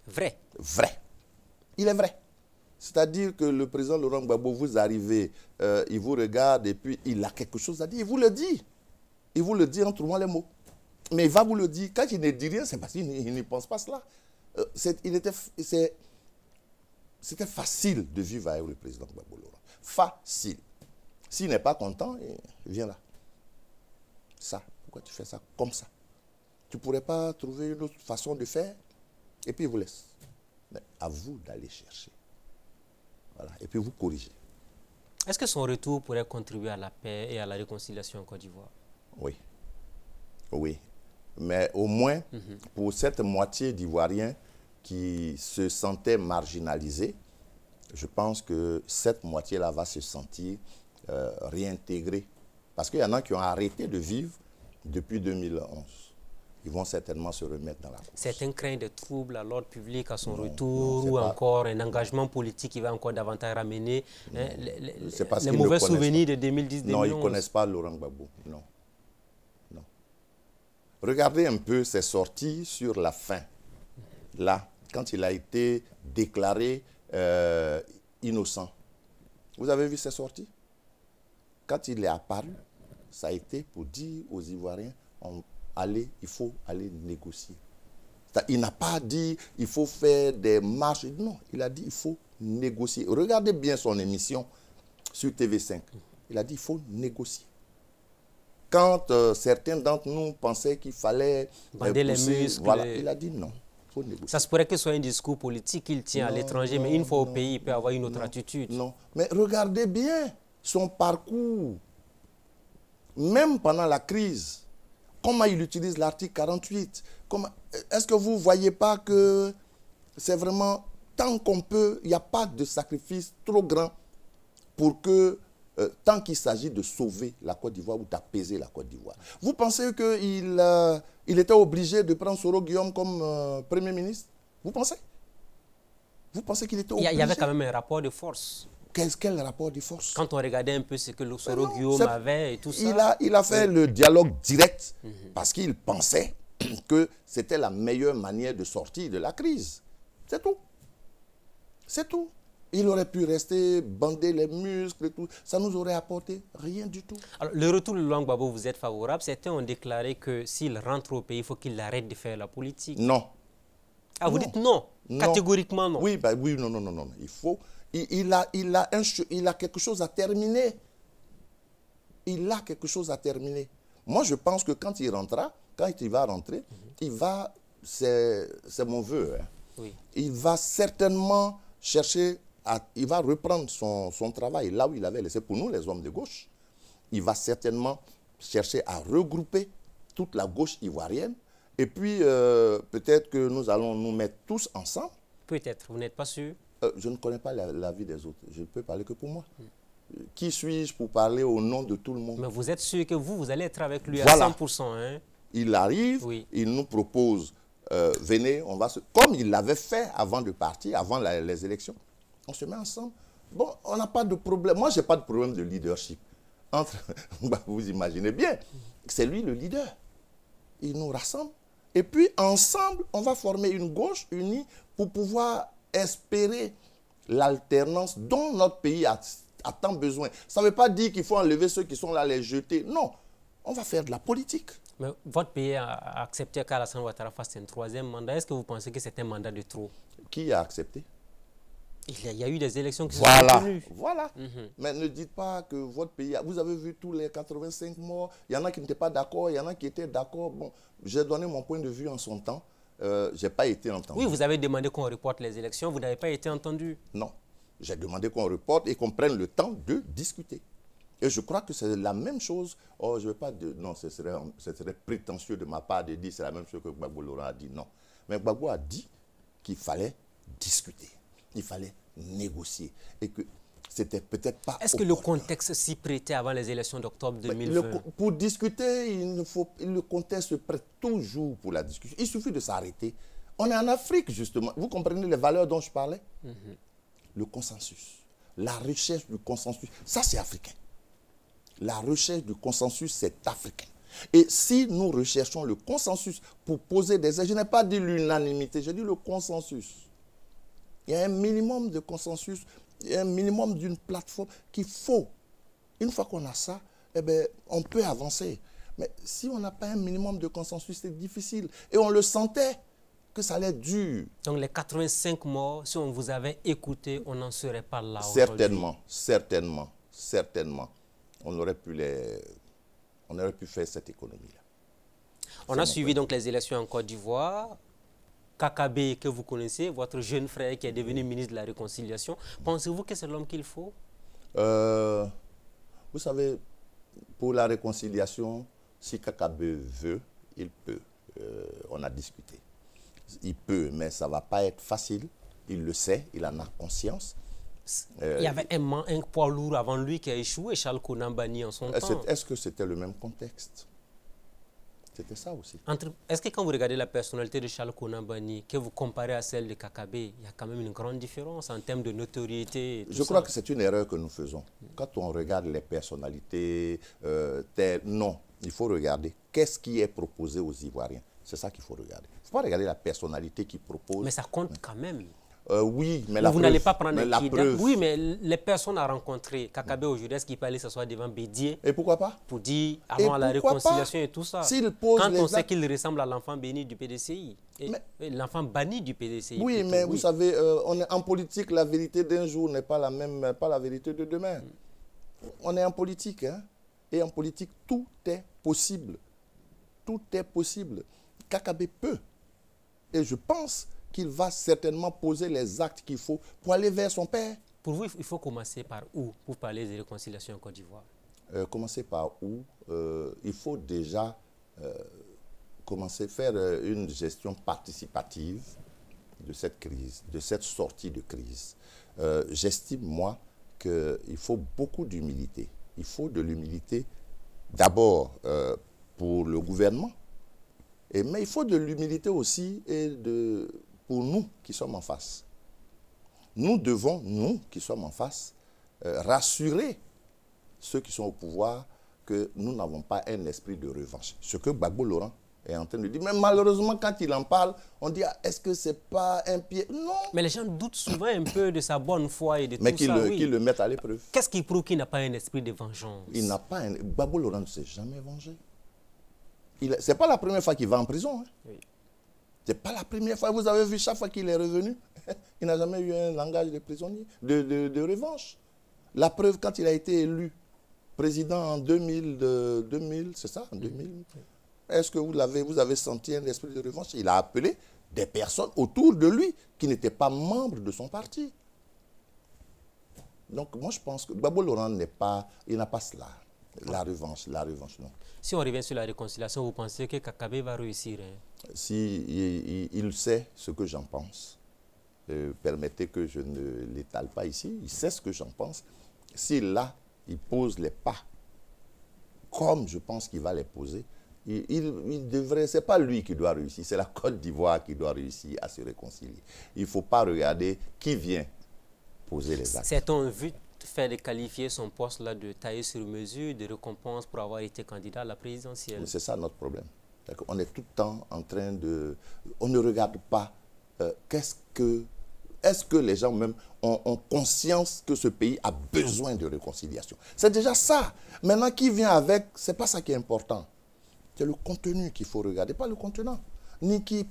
Vrai? Vrai. Il est vrai. C'est-à-dire que le président Laurent Gbagbo, vous arrivez, il vous regarde et puis il a quelque chose à dire. Il vous le dit. Il vous le dit en trouvant les mots. Mais il va vous le dire. Quand il ne dit rien, c'est parce qu'il n'y pense pas cela. C'était facile de vivre avec le président Gbagbo Laurent. Facile. S'il n'est pas content, il vient là. Ça, pourquoi tu fais ça comme ça? Tu ne pourrais pas trouver une autre façon de faire? Et puis il vous laisse. Mais à vous d'aller chercher. Voilà. Et puis vous corrigez. Est-ce que son retour pourrait contribuer à la paix et à la réconciliation en Côte d'Ivoire? Oui. Oui. Mais au moins, pour cette moitié d'Ivoiriens qui se sentaient marginalisés, je pense que cette moitié-là va se sentir réintégrée. Parce qu'il y en a qui ont arrêté de vivre depuis 2011. Ils vont certainement se remettre dans la course. Certains craignent des troubles à l'ordre public à son retour, ou encore un engagement politique qui va encore davantage ramener les mauvais souvenirs de 2010-2011. Non, ils ne connaissent pas Laurent Gbagbo. Non. Non. Regardez un peu ses sorties sur la fin. Là, quand il a été déclaré innocent. Vous avez vu ses sorties? Quand il est apparu, ça a été pour dire aux Ivoiriens, il faut aller négocier. Il n'a pas dit il faut faire des marches. Non, il a dit il faut négocier. Regardez bien son émission sur TV5. Il a dit il faut négocier. Quand certains d'entre nous pensaient qu'il fallait bander les muscles, voilà, il a dit non. Il faut négocier. Ça se pourrait que ce soit un discours politique qu'il tient à l'étranger, mais une fois au pays, il peut avoir une autre attitude. Non, mais regardez bien son parcours. Même pendant la crise, comment il utilise l'article 48. Est-ce que vous ne voyez pas que c'est vraiment, tant qu'on peut, il n'y a pas de sacrifice trop grand pour que, tant qu'il s'agit de sauver la Côte d'Ivoire ou d'apaiser la Côte d'Ivoire. Vous pensez qu'il était obligé de prendre Soro Guillaume comme Premier ministre? Vous pensez? Vous pensez qu'il était obligé? Il y avait quand même un rapport de force. Quel rapport de force? Quand on regardait un peu ce que le Soro Guillaume avait et tout ça. Il a fait le dialogue direct parce qu'il pensait que c'était la meilleure manière de sortir de la crise. C'est tout. C'est tout. Il aurait pu rester, bander les muscles et tout. Ça nous aurait apporté rien du tout. Alors, le retour de Laurent Gbagbo, vous êtes favorable? Certains ont déclaré que s'il rentre au pays, il faut qu'il arrête de faire la politique. Non. Ah, vous dites non? Catégoriquement non? Oui, oui, non. Il faut... Il a quelque chose à terminer. Il a quelque chose à terminer. Moi, je pense que quand il rentrera, quand il va rentrer, c'est mon vœu, hein, oui. Il va certainement chercher, il va reprendre son travail là où il avait laissé pour nous, les hommes de gauche. Il va certainement chercher à regrouper toute la gauche ivoirienne. Et puis, peut-être que nous allons nous mettre tous ensemble. Peut-être, vous n'êtes pas sûr? Je ne connais pas la vie des autres. Je ne peux parler que pour moi. Qui suis-je pour parler au nom de tout le monde? Mais vous êtes sûr que vous allez être avec lui voilà. À 100%. Hein? Il arrive, oui. Il nous propose, venez, on va se... Comme il l'avait fait avant de partir, avant les élections. On se met ensemble. Bon, on n'a pas de problème. Moi, je n'ai pas de problème de leadership. Vous imaginez bien, c'est lui le leader. Il nous rassemble. Et puis, ensemble, on va former une gauche unie pour pouvoir espérer l'alternance dont notre pays a tant besoin. Ça ne veut pas dire qu'il faut enlever ceux qui sont là, les jeter. Non, on va faire de la politique. Mais votre pays a accepté qu'Alassane Ouattara fasse un troisième mandat. Est-ce que vous pensez que c'est un mandat de trop? Qui a accepté? Il y a eu des élections qui se sont tenues. Voilà. Mais ne dites pas que votre pays... Vous avez vu tous les 85 morts. Il y en a qui n'étaient pas d'accord, il y en a qui étaient d'accord. Bon, j'ai donné mon point de vue en son temps. Je n'ai pas été entendu. Oui, vous avez demandé qu'on reporte les élections, vous n'avez pas été entendu. Non, j'ai demandé qu'on reporte et qu'on prenne le temps de discuter. Et je crois que c'est la même chose. Oh, je ne veux pas dire... Non, ce serait prétentieux de ma part de dire c'est la même chose que Gbagbo Laurent a dit. Non. Mais Gbagbo a dit qu'il fallait discuter. Il fallait négocier. Et que c'était peut-être pas... Est-ce que le contexte s'y prêtait avant les élections d'octobre 2020? Pour discuter, le contexte se prête toujours pour la discussion. Il suffit de s'arrêter. On est en Afrique, justement. Vous comprenez les valeurs dont je parlais? Le consensus. La recherche du consensus. Ça, c'est africain. La recherche du consensus, c'est africain. Et si nous recherchons le consensus pour poser des... Je n'ai pas dit l'unanimité, j'ai dit le consensus. Il y a un minimum de consensus, il y a un minimum d'une plateforme qu'il faut. Une fois qu'on a ça, eh bien, on peut avancer. Mais si on n'a pas un minimum de consensus, c'est difficile. Et on le sentait que ça allait être dur. Donc les 85 morts, si on vous avait écouté, on n'en serait pas là aujourd'hui. Certainement, certainement, certainement. On aurait pu faire cette économie-là. On a suivi donc les élections en Côte d'Ivoire. Kakabe, que vous connaissez, votre jeune frère qui est devenu ministre de la Réconciliation. Pensez-vous que c'est l'homme qu'il faut? Vous savez, pour la réconciliation, si Kakabe veut, il peut. On a discuté. Il peut, mais ça ne va pas être facile. Il le sait, il en a conscience. Il y avait un poids lourd avant lui qui a échoué, Charles Konan Banny en son temps. Est-ce que c'était le même contexte? C'était ça aussi. Est-ce que quand vous regardez la personnalité de Charles Konan Banny, que vous comparez à celle de Kakabe, il y a quand même une grande différence en termes de notoriété? Je crois que c'est une erreur que nous faisons. Quand on regarde les personnalités, non, il faut regarder qu'est-ce qui est proposé aux Ivoiriens. C'est ça qu'il faut regarder. Il ne faut pas regarder la personnalité qui propose. Mais ça compte quand même. Oui, mais vous n'allez pas prendre la preuve. Oui, mais les personnes à rencontrer, Kakabe aujourd'hui, est-ce qu'il peut aller s'asseoir devant Bédier? Et pourquoi pas? Pour dire, allons à la réconciliation et tout ça. Quand on sait qu'il ressemble à l'enfant béni du PDCI, l'enfant banni du PDCI. Oui, plutôt, mais oui. Vous savez, on est en politique, la vérité d'un jour n'est pas la vérité de demain. On est en politique, hein? Et en politique, tout est possible. Tout est possible. Kakabe peut. Et je pense qu'il va certainement poser les actes qu'il faut pour aller vers son père. Pour vous, il faut commencer par où pour parler de réconciliation en Côte d'Ivoire? Commencer par où? Il faut déjà commencer à faire une gestion participative de cette crise, de cette sortie de crise. J'estime, moi, qu'il faut beaucoup d'humilité. Il faut de l'humilité d'abord pour le gouvernement, mais il faut de l'humilité aussi pour nous qui sommes en face. Nous devons, nous qui sommes en face, rassurer ceux qui sont au pouvoir que nous n'avons pas un esprit de revanche. Ce que Gbagbo Laurent est en train de dire. Mais malheureusement, quand il en parle, on dit est-ce que ce n'est pas un pied? Non. Mais les gens doutent souvent un peu de sa bonne foi et de tout ça. Mais qu'ils le mettent à l'épreuve. Qu'est-ce qui prouve qu'il n'a pas un esprit de vengeance? Il n'a pas un... Gbagbo Laurent ne s'est jamais vengé. Ce n'est pas la première fois qu'il va en prison. Hein. Oui. Ce n'est pas la première fois. Vous avez vu, chaque fois qu'il est revenu, il n'a jamais eu un langage de prisonnier, de revanche. La preuve, quand il a été élu président en 2000, c'est ça, en 2000. Est-ce que vous avez senti un esprit de revanche? Il a appelé des personnes autour de lui qui n'étaient pas membres de son parti. Donc moi je pense que Gbagbo Laurent n'a pas cela. La revanche, non. Si on revient sur la réconciliation, vous pensez que Kakabe va réussir? Si il sait ce que j'en pense. Permettez que je ne l'étale pas ici. Il sait ce que j'en pense. S'il pose les pas comme je pense qu'il va les poser, il devrait, ce n'est pas lui qui doit réussir, c'est la Côte d'Ivoire qui doit réussir à se réconcilier. Il ne faut pas regarder qui vient poser les actes. Certains ont vu faire de qualifier son poste là de tailler sur mesure, de récompense pour avoir été candidat à la présidentielle. C'est ça notre problème. On est tout le temps en train de... On ne regarde pas est-ce que les gens même ont conscience que ce pays a besoin de réconciliation? C'est déjà ça. Maintenant, qui vient avec, ce n'est pas ça qui est important. C'est le contenu qu'il faut regarder, pas le contenant. Ni qui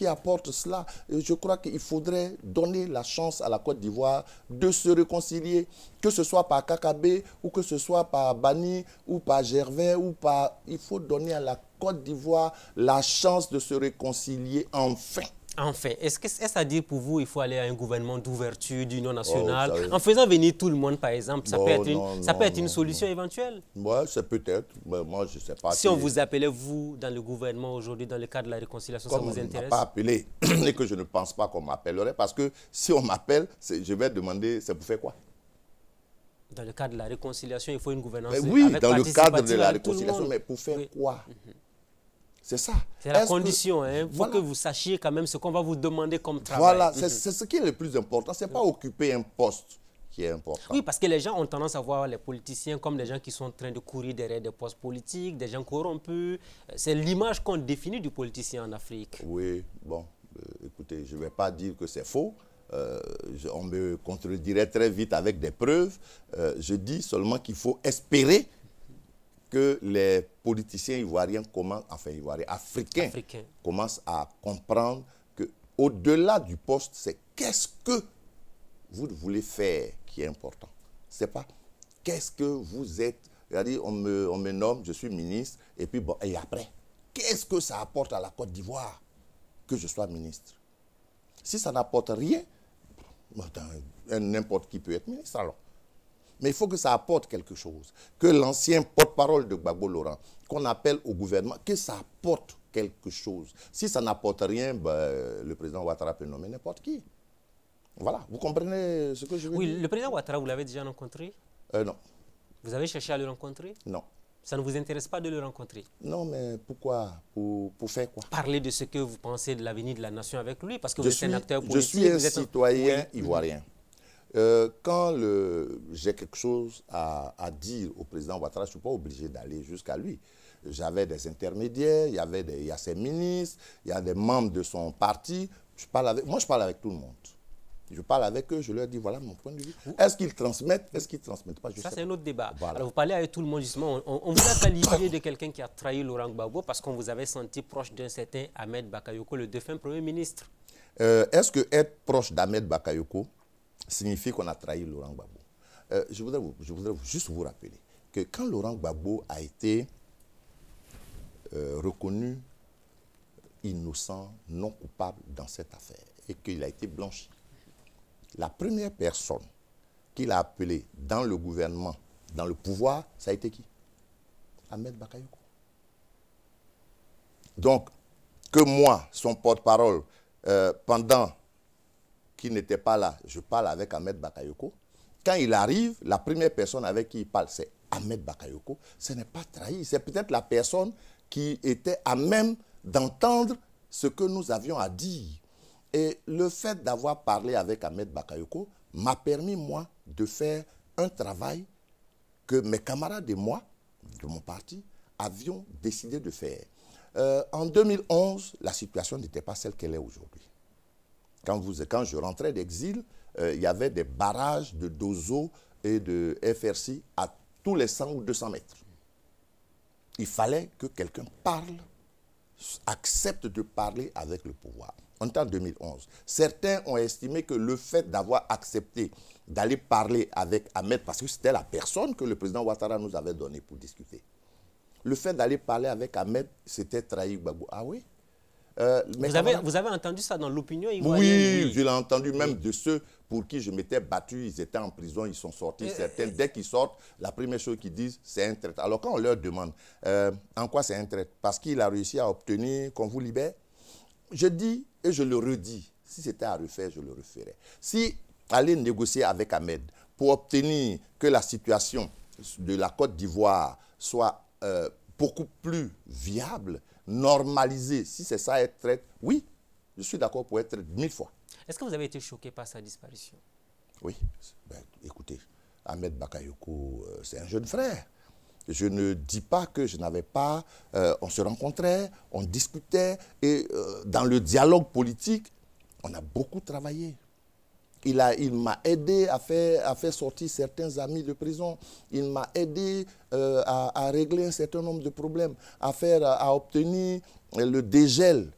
apporte cela. Je crois qu'il faudrait donner la chance à la Côte d'Ivoire de se réconcilier, que ce soit par Kakabe, ou que ce soit par Banny, ou par Gervais, ou par... Il faut donner à la Côte d'Ivoire la chance de se réconcilier enfin. Enfin, est-ce à dire pour vous il faut aller à un gouvernement d'ouverture, d'union nationale, en faisant venir tout le monde par exemple, ça peut être une solution éventuelle? Oui, c'est peut-être, mais moi je ne sais pas. Si on vous appelait, vous, dans le gouvernement aujourd'hui, dans le cadre de la réconciliation, ça vous intéresse? On ne m'a pas appelé et que je ne pense pas qu'on m'appellerait, parce que si on m'appelle, je vais demander, c'est pour faire quoi? Dans le cadre de la réconciliation, il faut une gouvernance. Oui, dans le cadre de la réconciliation, mais pour faire quoi? C'est ça. C'est la condition. Il faut que vous sachiez quand même ce qu'on va vous demander comme travail. Voilà, c'est ce qui est le plus important. Ce n'est pas occuper un poste qui est important. Oui, parce que les gens ont tendance à voir les politiciens comme des gens qui sont en train de courir derrière des postes politiques, des gens corrompus. C'est l'image qu'on définit du politicien en Afrique. Oui, bon, écoutez, je ne vais pas dire que c'est faux. On me contredirait très vite avec des preuves. Je dis seulement qu'il faut espérer que les politiciens ivoiriens africains commencent à comprendre que au-delà du poste, c'est qu'est-ce que vous voulez faire qui est important. C'est pas qu'est-ce que vous êtes. C'est-à-dire, on me nomme, je suis ministre, et puis bon, et après, qu'est-ce que ça apporte à la Côte d'Ivoire que je sois ministre? Si ça n'apporte rien, n'importe qui peut être ministre alors. Mais il faut que ça apporte quelque chose. Que l'ancien porte-parole de Gbagbo Laurent, qu'on appelle au gouvernement, que ça apporte quelque chose. Si ça n'apporte rien, ben, le président Ouattara peut nommer n'importe qui. Voilà, vous comprenez ce que je veux dire? Oui, le président Ouattara, vous l'avez déjà rencontré? Non. Vous avez cherché à le rencontrer? Non. Ça ne vous intéresse pas de le rencontrer? Non, mais pourquoi? Pour faire quoi? Parler de ce que vous pensez de l'avenir de la nation avec lui, parce que vous êtes un acteur politique. Je suis un citoyen ivoirien. Quand j'ai quelque chose à dire au président Ouattara, je ne suis pas obligé d'aller jusqu'à lui. J'avais des intermédiaires, il y a ses ministres, il y a des membres de son parti. Moi, je parle avec tout le monde. Je parle avec eux, je leur dis, voilà mon point de vue. Est-ce qu'ils transmettent? Est-ce qu'ils ne transmettent pas? Ça, c'est un autre débat. Voilà. Alors, vous parlez avec tout le monde, justement. On vous a qualifié de quelqu'un qui a trahi Laurent Gbagbo parce qu'on vous avait senti proche d'un certain Ahmed Bakayoko, le défunt Premier ministre. Est-ce que être proche d'Ahmed Bakayoko signifie qu'on a trahi Laurent Gbagbo? Je voudrais juste vous rappeler que quand Laurent Gbagbo a été reconnu innocent, non coupable dans cette affaire et qu'il a été blanchi, la première personne qu'il a appelée dans le gouvernement, dans le pouvoir, ça a été qui? Ahmed Bakayoko. Donc, que moi, son porte-parole, pendant qu'il n'était pas là, je parle avec Ahmed Bakayoko. Quand il arrive, la première personne avec qui il parle, c'est Ahmed Bakayoko. Ce n'est pas trahi. C'est peut-être la personne qui était à même d'entendre ce que nous avions à dire. Et le fait d'avoir parlé avec Ahmed Bakayoko m'a permis, moi, de faire un travail que mes camarades et moi, de mon parti, avions décidé de faire. En 2011, la situation n'était pas celle qu'elle est aujourd'hui. Quand je rentrais d'exil, il y avait des barrages de Dozo et de FRC à tous les 100 ou 200 mètres. Il fallait que quelqu'un parle, accepte de parler avec le pouvoir. On est en 2011. Certains ont estimé que le fait d'avoir accepté d'aller parler avec Ahmed, parce que c'était la personne que le président Ouattara nous avait donnée pour discuter, le fait d'aller parler avec Ahmed, c'était trahir Gbagbo. Ah oui? Vous avez entendu ça dans l'opinion ivoirienne? Oui, je l'ai entendu même de ceux pour qui je m'étais battu. Ils étaient en prison, ils sont sortis. Certains, dès qu'ils sortent, la première chose qu'ils disent, c'est un traître. Alors quand on leur demande en quoi c'est un traître, parce qu'il a réussi à obtenir qu'on vous libère, je dis et je le redis, si c'était à refaire, je le referais. Si aller négocier avec Ahmed pour obtenir que la situation de la Côte d'Ivoire soit beaucoup plus viable, normalisée, si c'est ça être traître, oui, je suis d'accord pour être traître 1000 fois. Est-ce que vous avez été choqué par sa disparition? Oui. Ben, écoutez, Ahmed Bakayoko, c'est un jeune frère. Je ne dis pas que je n'avais pas... on se rencontrait, on discutait, et dans le dialogue politique, on a beaucoup travaillé. Il m'a aidé à faire sortir certains amis de prison. Il m'a aidé à régler un certain nombre de problèmes, à obtenir le dégel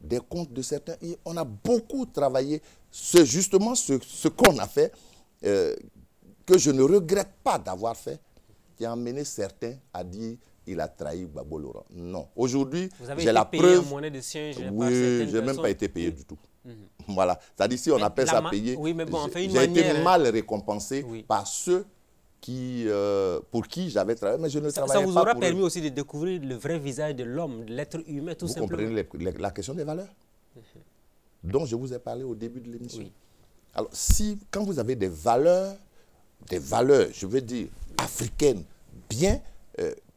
des comptes de certains. Et on a beaucoup travaillé. C'est justement ce qu'on a fait, que je ne regrette pas d'avoir fait, qui a amené certains à dire qu'il a trahi Gbagbo Laurent. Non. Aujourd'hui, j'ai la preuve. En monnaie de change oui, je n'ai même pas été payé du tout. Voilà. C'est-à-dire, si on appelle ça payer, oui, mais bon, j'ai été mal récompensé par ceux pour qui j'avais travaillé, mais je ne travaillais pas pour eux. Ça vous aura permis aussi de découvrir le vrai visage de l'homme, de l'être humain, tout simplement. Vous comprenez la question des valeurs dont je vous ai parlé au début de l'émission. Oui. Alors, quand vous avez des valeurs, je veux dire, africaines, bien,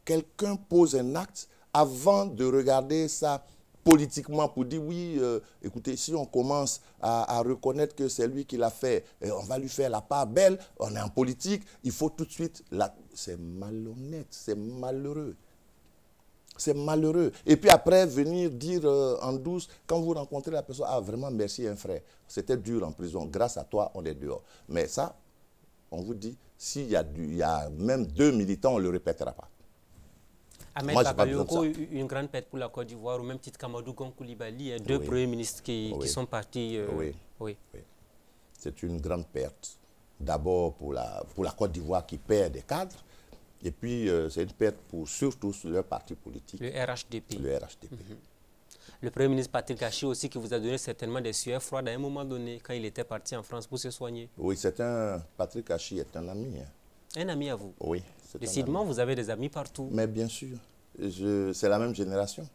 quelqu'un pose un acte avant de regarder ça politiquement pour dire oui, écoutez, si on commence à reconnaître que c'est lui qui l'a fait, on va lui faire la part belle, on est en politique, il faut tout de suite... C'est malhonnête, c'est malheureux. C'est malheureux. Et puis après, venir dire en douce, quand vous rencontrez la personne, ah vraiment, merci un frère, c'était dur en prison, grâce à toi, on est dehors. Mais ça, on vous dit, s'il y a même 2 militants, on ne le répétera pas. Ahmed Bakayoko, une grande perte pour la Côte d'Ivoire, au même titre qu'Amadou Gon Coulibaly, deux premiers ministres qui sont partis. Oui. C'est une grande perte. D'abord pour la Côte d'Ivoire qui perd des cadres, et puis c'est une perte pour surtout leur parti politique. Le RHDP. Le RHDP. Le Premier ministre Patrick Hachi aussi, qui vous a donné certainement des sueurs froides à un moment donné, quand il était parti en France pour se soigner. Oui, Patrick Hachi est un ami. Hein. Un ami à vous? Oui. Décidément, vous avez des amis partout. Mais bien sûr, c'est la même génération.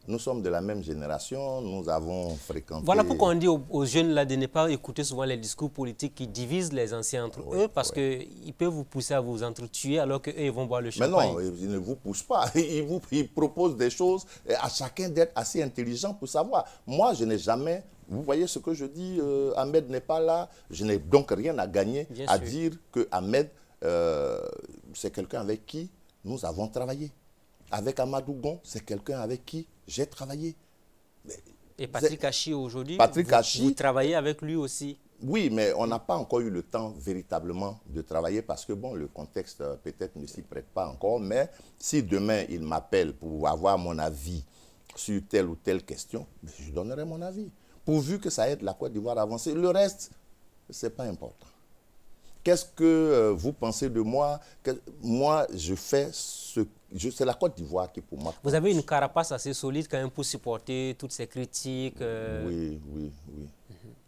Nous sommes de la même génération, nous avons fréquenté... Voilà pourquoi on dit aux jeunes là de ne pas écouter souvent les discours politiques qui divisent les anciens entre eux, parce qu'ils peuvent vous pousser à vous entretuer alors qu'eux, ils vont boire le champagne. Mais non, ils ne vous poussent pas. Ils proposent des choses à chacun d'être assez intelligent pour savoir. Moi, je n'ai jamais... Vous voyez ce que je dis, Ahmed n'est pas là. Je n'ai donc rien à gagner à dire que Ahmed, c'est quelqu'un avec qui nous avons travaillé. Avec Amadou Gon, c'est quelqu'un avec qui j'ai travaillé. Et Patrick Hachi aujourd'hui, vous travaillez avec lui aussi? Oui, mais on n'a pas encore eu le temps véritablement de travailler parce que bon, le contexte peut-être ne s'y prête pas encore. Mais si demain il m'appelle pour avoir mon avis sur telle ou telle question, je donnerai mon avis. Pourvu que ça aide la Côte d'Ivoire à avancer. Le reste, ce n'est pas important. Qu'est-ce que vous pensez de moi? Moi, je fais ce... C'est la Côte d'Ivoire qui, pour moi... Vous avez une carapace assez solide quand même pour supporter toutes ces critiques. Oui.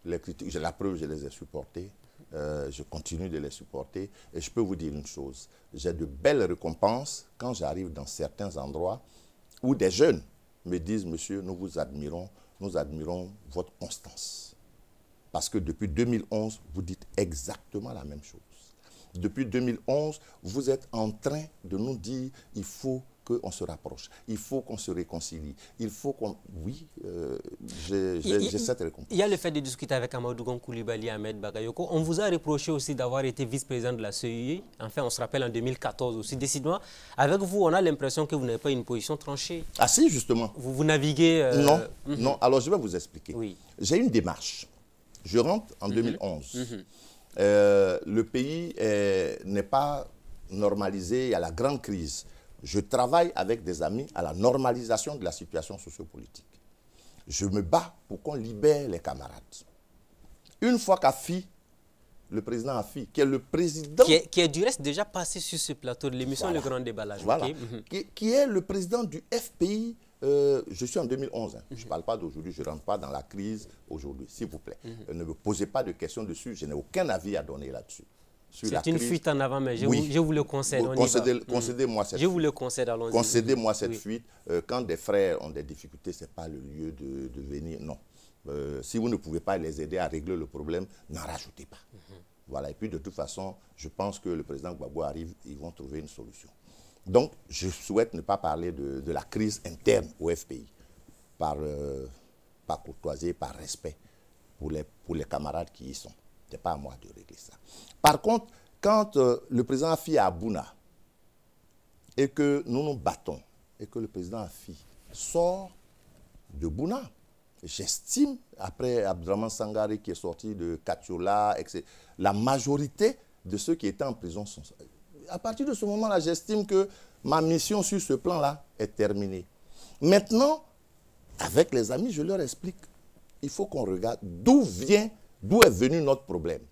Les critiques, j'ai la preuve, je les ai supportées. Je continue de les supporter. Et je peux vous dire une chose. J'ai de belles récompenses quand j'arrive dans certains endroits où des jeunes me disent, monsieur, nous vous admirons, nous admirons votre constance. Parce que depuis 2011, vous dites exactement la même chose. Depuis 2011, vous êtes en train de nous dire il faut qu'on se rapproche, il faut qu'on se réconcilie, il faut qu'on... Oui, j'ai cette récompense. Il y a le fait de discuter avec Amadou Gon Coulibaly et Ahmed Bakayoko. On vous a reproché aussi d'avoir été vice-président de la CEI. Enfin, on se rappelle en 2014 aussi. Décidément, avec vous, on a l'impression que vous n'avez pas une position tranchée. Ah si, justement. Vous naviguez... Non, non. Alors, je vais vous expliquer. Oui. J'ai une démarche. Je rentre en 2011. Le pays n'est pas normalisé, il y a la grande crise. Je travaille avec des amis à la normalisation de la situation sociopolitique. Je me bats pour qu'on libère les camarades. Une fois qu'Afi, le président Afi, qui est le président... Qui est du reste déjà passé sur ce plateau de l'émission Le Grand Déballage. Voilà. Qui est le président du FPI. Je suis en 2011, hein. Je ne parle pas d'aujourd'hui, je ne rentre pas dans la crise aujourd'hui, s'il vous plaît. Ne me posez pas de questions dessus, je n'ai aucun avis à donner là-dessus. C'est une fuite en avant, mais je vous le concède. Concédez-moi cette fuite. Je vous le concède, allons-y. Concédez-moi cette fuite. Quand des frères ont des difficultés, ce n'est pas le lieu de venir, non. Si vous ne pouvez pas les aider à régler le problème, n'en rajoutez pas. Voilà. Et puis de toute façon, je pense que le président Gbagbo arrive, ils vont trouver une solution. Donc, je souhaite ne pas parler de la crise interne au FPI, par courtoisie, par respect pour les camarades qui y sont. Ce n'est pas à moi de régler ça. Par contre, quand le président Afi est à Bouna et que nous nous battons, et que le président Afi sort de Bouna, j'estime, après Abdraman Sangari qui est sorti de Katiola, etc., la majorité de ceux qui étaient en prison sont... À partir de ce moment-là, j'estime que ma mission sur ce plan-là est terminée. Maintenant, avec les amis, je leur explique, il faut qu'on regarde d'où est venu notre problème.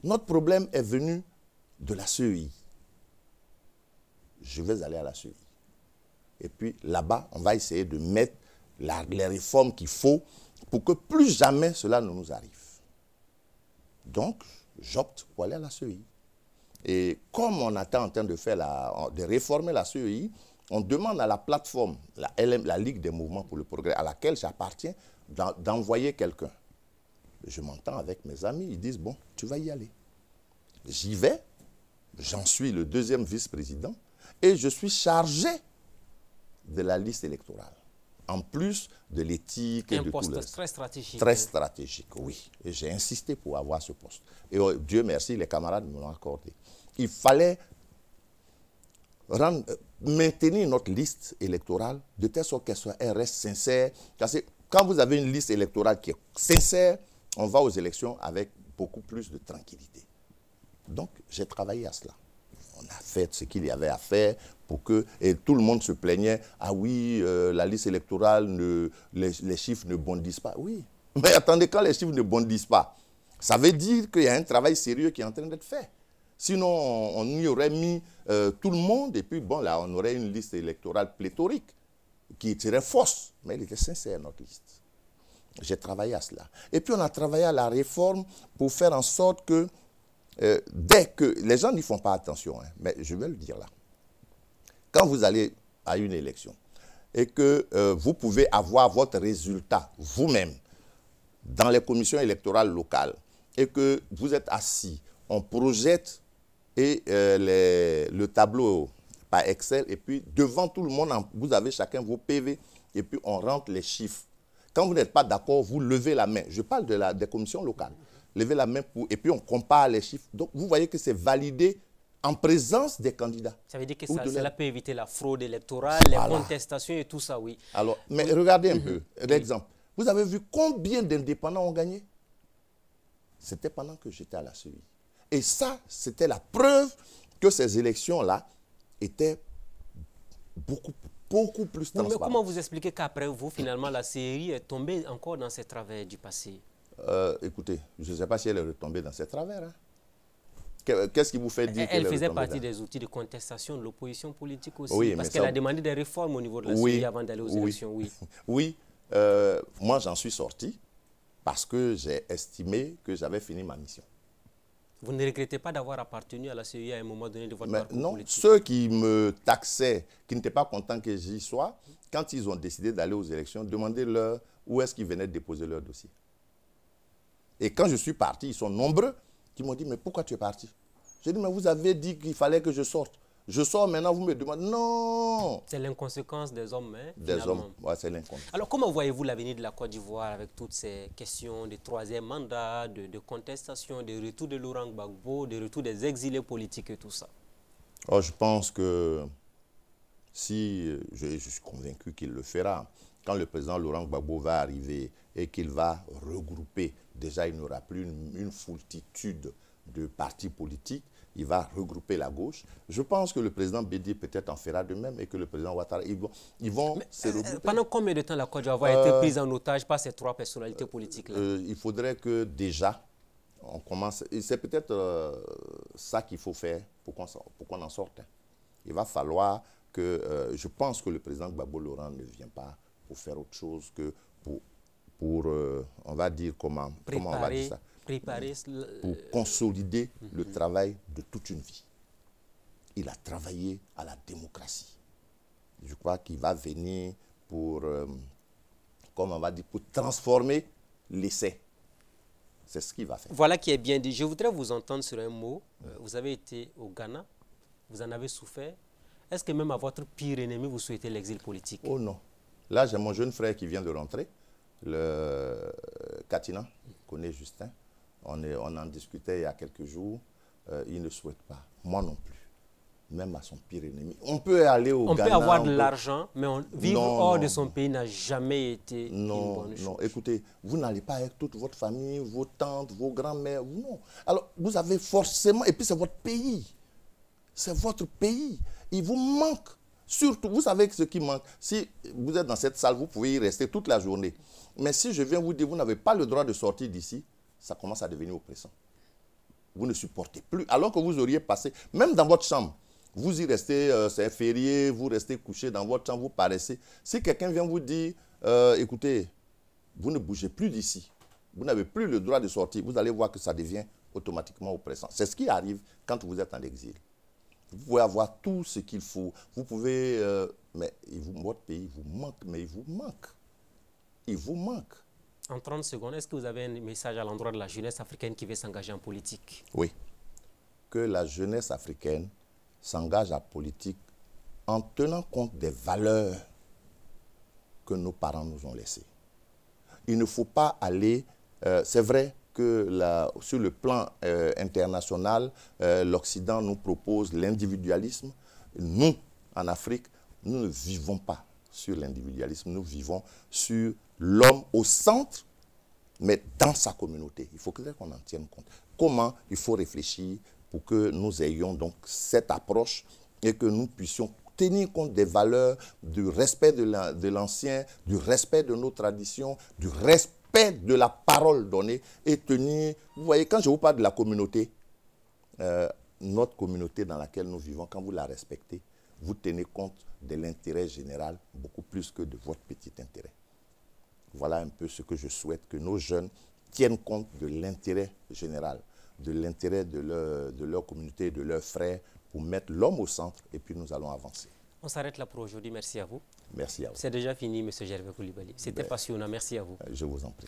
Notre problème est venu de la CEI. Je vais aller à la CEI. Et puis là-bas, on va essayer de mettre les réformes qu'il faut pour que plus jamais cela ne nous arrive. Donc, j'opte pour aller à la CEI. Et comme on était en train de réformer la CEI, on demande à la plateforme, la Ligue des mouvements pour le progrès, à laquelle j'appartiens, d'envoyer quelqu'un. Je m'entends avec mes amis, ils disent, bon, tu vas y aller. J'y vais, j'en suis le deuxième vice-président, et je suis chargé de la liste électorale. En plus de l'éthique et de tout le reste. Très stratégique. Très stratégique, oui. Et j'ai insisté pour avoir ce poste. Et Dieu merci, les camarades me l'ont accordé. Il fallait maintenir notre liste électorale de telle sorte qu'elle reste sincère. Parce que quand vous avez une liste électorale qui est sincère, on va aux élections avec beaucoup plus de tranquillité. Donc, j'ai travaillé à cela. on a fait ce qu'il y avait à faire pour que... Et tout le monde se plaignait, ah oui, la liste électorale, les chiffres ne bondissent pas. Oui, mais attendez, quand les chiffres ne bondissent pas, ça veut dire qu'il y a un travail sérieux qui est en train d'être fait. Sinon, on y aurait mis tout le monde, et puis bon, là, on aurait une liste électorale pléthorique qui serait fausse. Mais elle était sincère, notre liste. J'ai travaillé à cela. Et puis, on a travaillé à la réforme pour faire en sorte que, dès que... Les gens n'y font pas attention, hein, mais je vais le dire là. Quand vous allez à une élection et que vous pouvez avoir votre résultat vous-même dans les commissions électorales locales et que vous êtes assis, on projette et le tableau par Excel, et puis devant tout le monde, vous avez chacun vos PV, et puis on rentre les chiffres. Quand vous n'êtes pas d'accord, vous levez la main. Je parle des commissions locales. Levez la main, et puis on compare les chiffres. Donc vous voyez que c'est validé en présence des candidats. Ça veut dire que cela peut éviter la fraude électorale, voilà, les contestations et tout ça, oui. Alors, mais regardez un peu, l'exemple. Vous avez vu combien d'indépendants ont gagné? C'était pendant que j'étais à la CEI. Et ça, c'était la preuve que ces élections-là étaient beaucoup plus transparentes. Mais comment vous expliquez qu'après vous, finalement, la CEI est tombée encore dans ses travers du passé? Écoutez, je ne sais pas si elle est retombée dans ses travers. Hein. Qu'est-ce qui vous fait dire qu'elle est retombée? Elle faisait partie des outils de contestation de l'opposition politique aussi, oui, parce qu'elle a demandé des réformes au niveau de la CEI avant d'aller aux élections. Oui, oui. Moi, j'en suis sorti parce que j'ai estimé que j'avais fini ma mission. Vous ne regrettez pas d'avoir appartenu à la CEI à un moment donné de votre parcours non, politique? Ceux qui me taxaient, qui n'étaient pas contents que j'y sois, quand ils ont décidé d'aller aux élections, demandez-leur où est-ce qu'ils venaient de déposer leur dossier. Et quand je suis parti, ils sont nombreux qui m'ont dit, mais pourquoi tu es parti? J'ai dit, mais vous avez dit qu'il fallait que je sorte. Je sors maintenant, vous me demandez, non. C'est l'inconséquence des hommes, hein, des hommes, ouais, c'est l'inconséquence. Alors, comment voyez-vous l'avenir de la Côte d'Ivoire avec toutes ces questions de troisième mandat, de contestation, de retour de Laurent Gbagbo, de retour des exilés politiques et tout ça? Oh, je pense que si, je suis convaincu qu'il le fera, quand le président Laurent Gbagbo va arriver et qu'il va regrouper, déjà il n'aura plus une foultitude de partis politiques, il va regrouper la gauche. Je pense que le président Bédié peut-être en fera de même et que le président Ouattara, ils vont se regrouper. Pendant combien de temps la Côte d'Ivoire a été prise en otage par ces trois personnalités politiques-là? Il faudrait que déjà, on commence. C'est peut-être ça qu'il faut faire pour qu'on en sorte. Il va falloir que... je pense que le président Gbagbo Laurent ne vient pas pour faire autre chose que pour on va dire comment on va dire ça? Pour consolider le travail de toute une vie. Il a travaillé à la démocratie. Je crois qu'il va venir pour, comment on va dire, pour transformer l'essai. C'est ce qu'il va faire. Voilà qui est bien dit. Je voudrais vous entendre sur un mot. Vous avez été au Ghana, vous en avez souffert. Est-ce que même à votre pire ennemi, vous souhaitez l'exil politique? Oh non. Là, j'ai mon jeune frère qui vient de rentrer, le Katina, connaît Justin. On en discutait il y a quelques jours. Il ne souhaite pas. Moi non plus. Même à son pire ennemi. On peut aller au Ghana. On peut avoir de l'argent, mais vivre hors de son pays n'a jamais été une bonne chose. Non, écoutez, vous n'allez pas avec toute votre famille, vos tantes, vos grands-mères. Non. Alors, vous avez forcément... Et puis, c'est votre pays. C'est votre pays. Il vous manque. Surtout, vous savez ce qui manque. Si vous êtes dans cette salle, vous pouvez y rester toute la journée. Mais si je viens vous dire, vous n'avez pas le droit de sortir d'ici, ça commence à devenir oppressant. Vous ne supportez plus. Alors que vous auriez passé, même dans votre chambre, vous y restez, c'est férié, vous restez couché dans votre chambre, vous paraissez. Si quelqu'un vient vous dire, écoutez, vous ne bougez plus d'ici, vous n'avez plus le droit de sortir, vous allez voir que ça devient automatiquement oppressant. C'est ce qui arrive quand vous êtes en exil. Vous pouvez avoir tout ce qu'il faut. Vous pouvez... mais votre pays vous manque, mais il vous manque. Il vous manque. En 30 secondes, est-ce que vous avez un message à l'endroit de la jeunesse africaine qui veut s'engager en politique? Oui. Que la jeunesse africaine s'engage en politique en tenant compte des valeurs que nos parents nous ont laissées. Il ne faut pas aller... c'est vrai que sur le plan international, l'Occident nous propose l'individualisme. Nous, en Afrique, nous ne vivons pas sur l'individualisme. Nous vivons sur l'homme au centre, mais dans sa communauté. Il faut qu'on en tienne compte. Comment il faut réfléchir pour que nous ayons donc cette approche et que nous puissions tenir compte des valeurs, du respect de l'ancien, du respect de nos traditions, du respect de la parole donnée et tenir... Vous voyez, quand je vous parle de la communauté, notre communauté dans laquelle nous vivons, quand vous la respectez, vous tenez compte de l'intérêt général beaucoup plus que de votre petit intérêt. Voilà un peu ce que je souhaite, que nos jeunes tiennent compte de l'intérêt général, de l'intérêt de leur communauté, de leurs frères, pour mettre l'homme au centre, et puis nous allons avancer. On s'arrête là pour aujourd'hui. Merci à vous. Merci à vous. C'est déjà fini, M. Gervais Coulibaly. C'était passionnant. Merci à vous. Je vous en prie.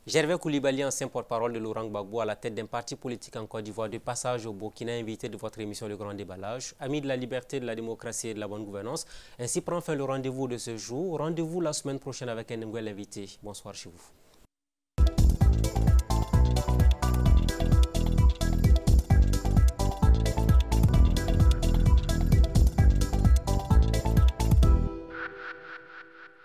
Gervais Coulibaly, ancien porte-parole de Laurent Gbagbo, à la tête d'un parti politique en Côte d'Ivoire, de passage au Burkina, invité de votre émission Le Grand Déballage, ami de la liberté, de la démocratie et de la bonne gouvernance. Ainsi prend fin le rendez-vous de ce jour. Rendez-vous la semaine prochaine avec un nouvel invité. Bonsoir chez vous.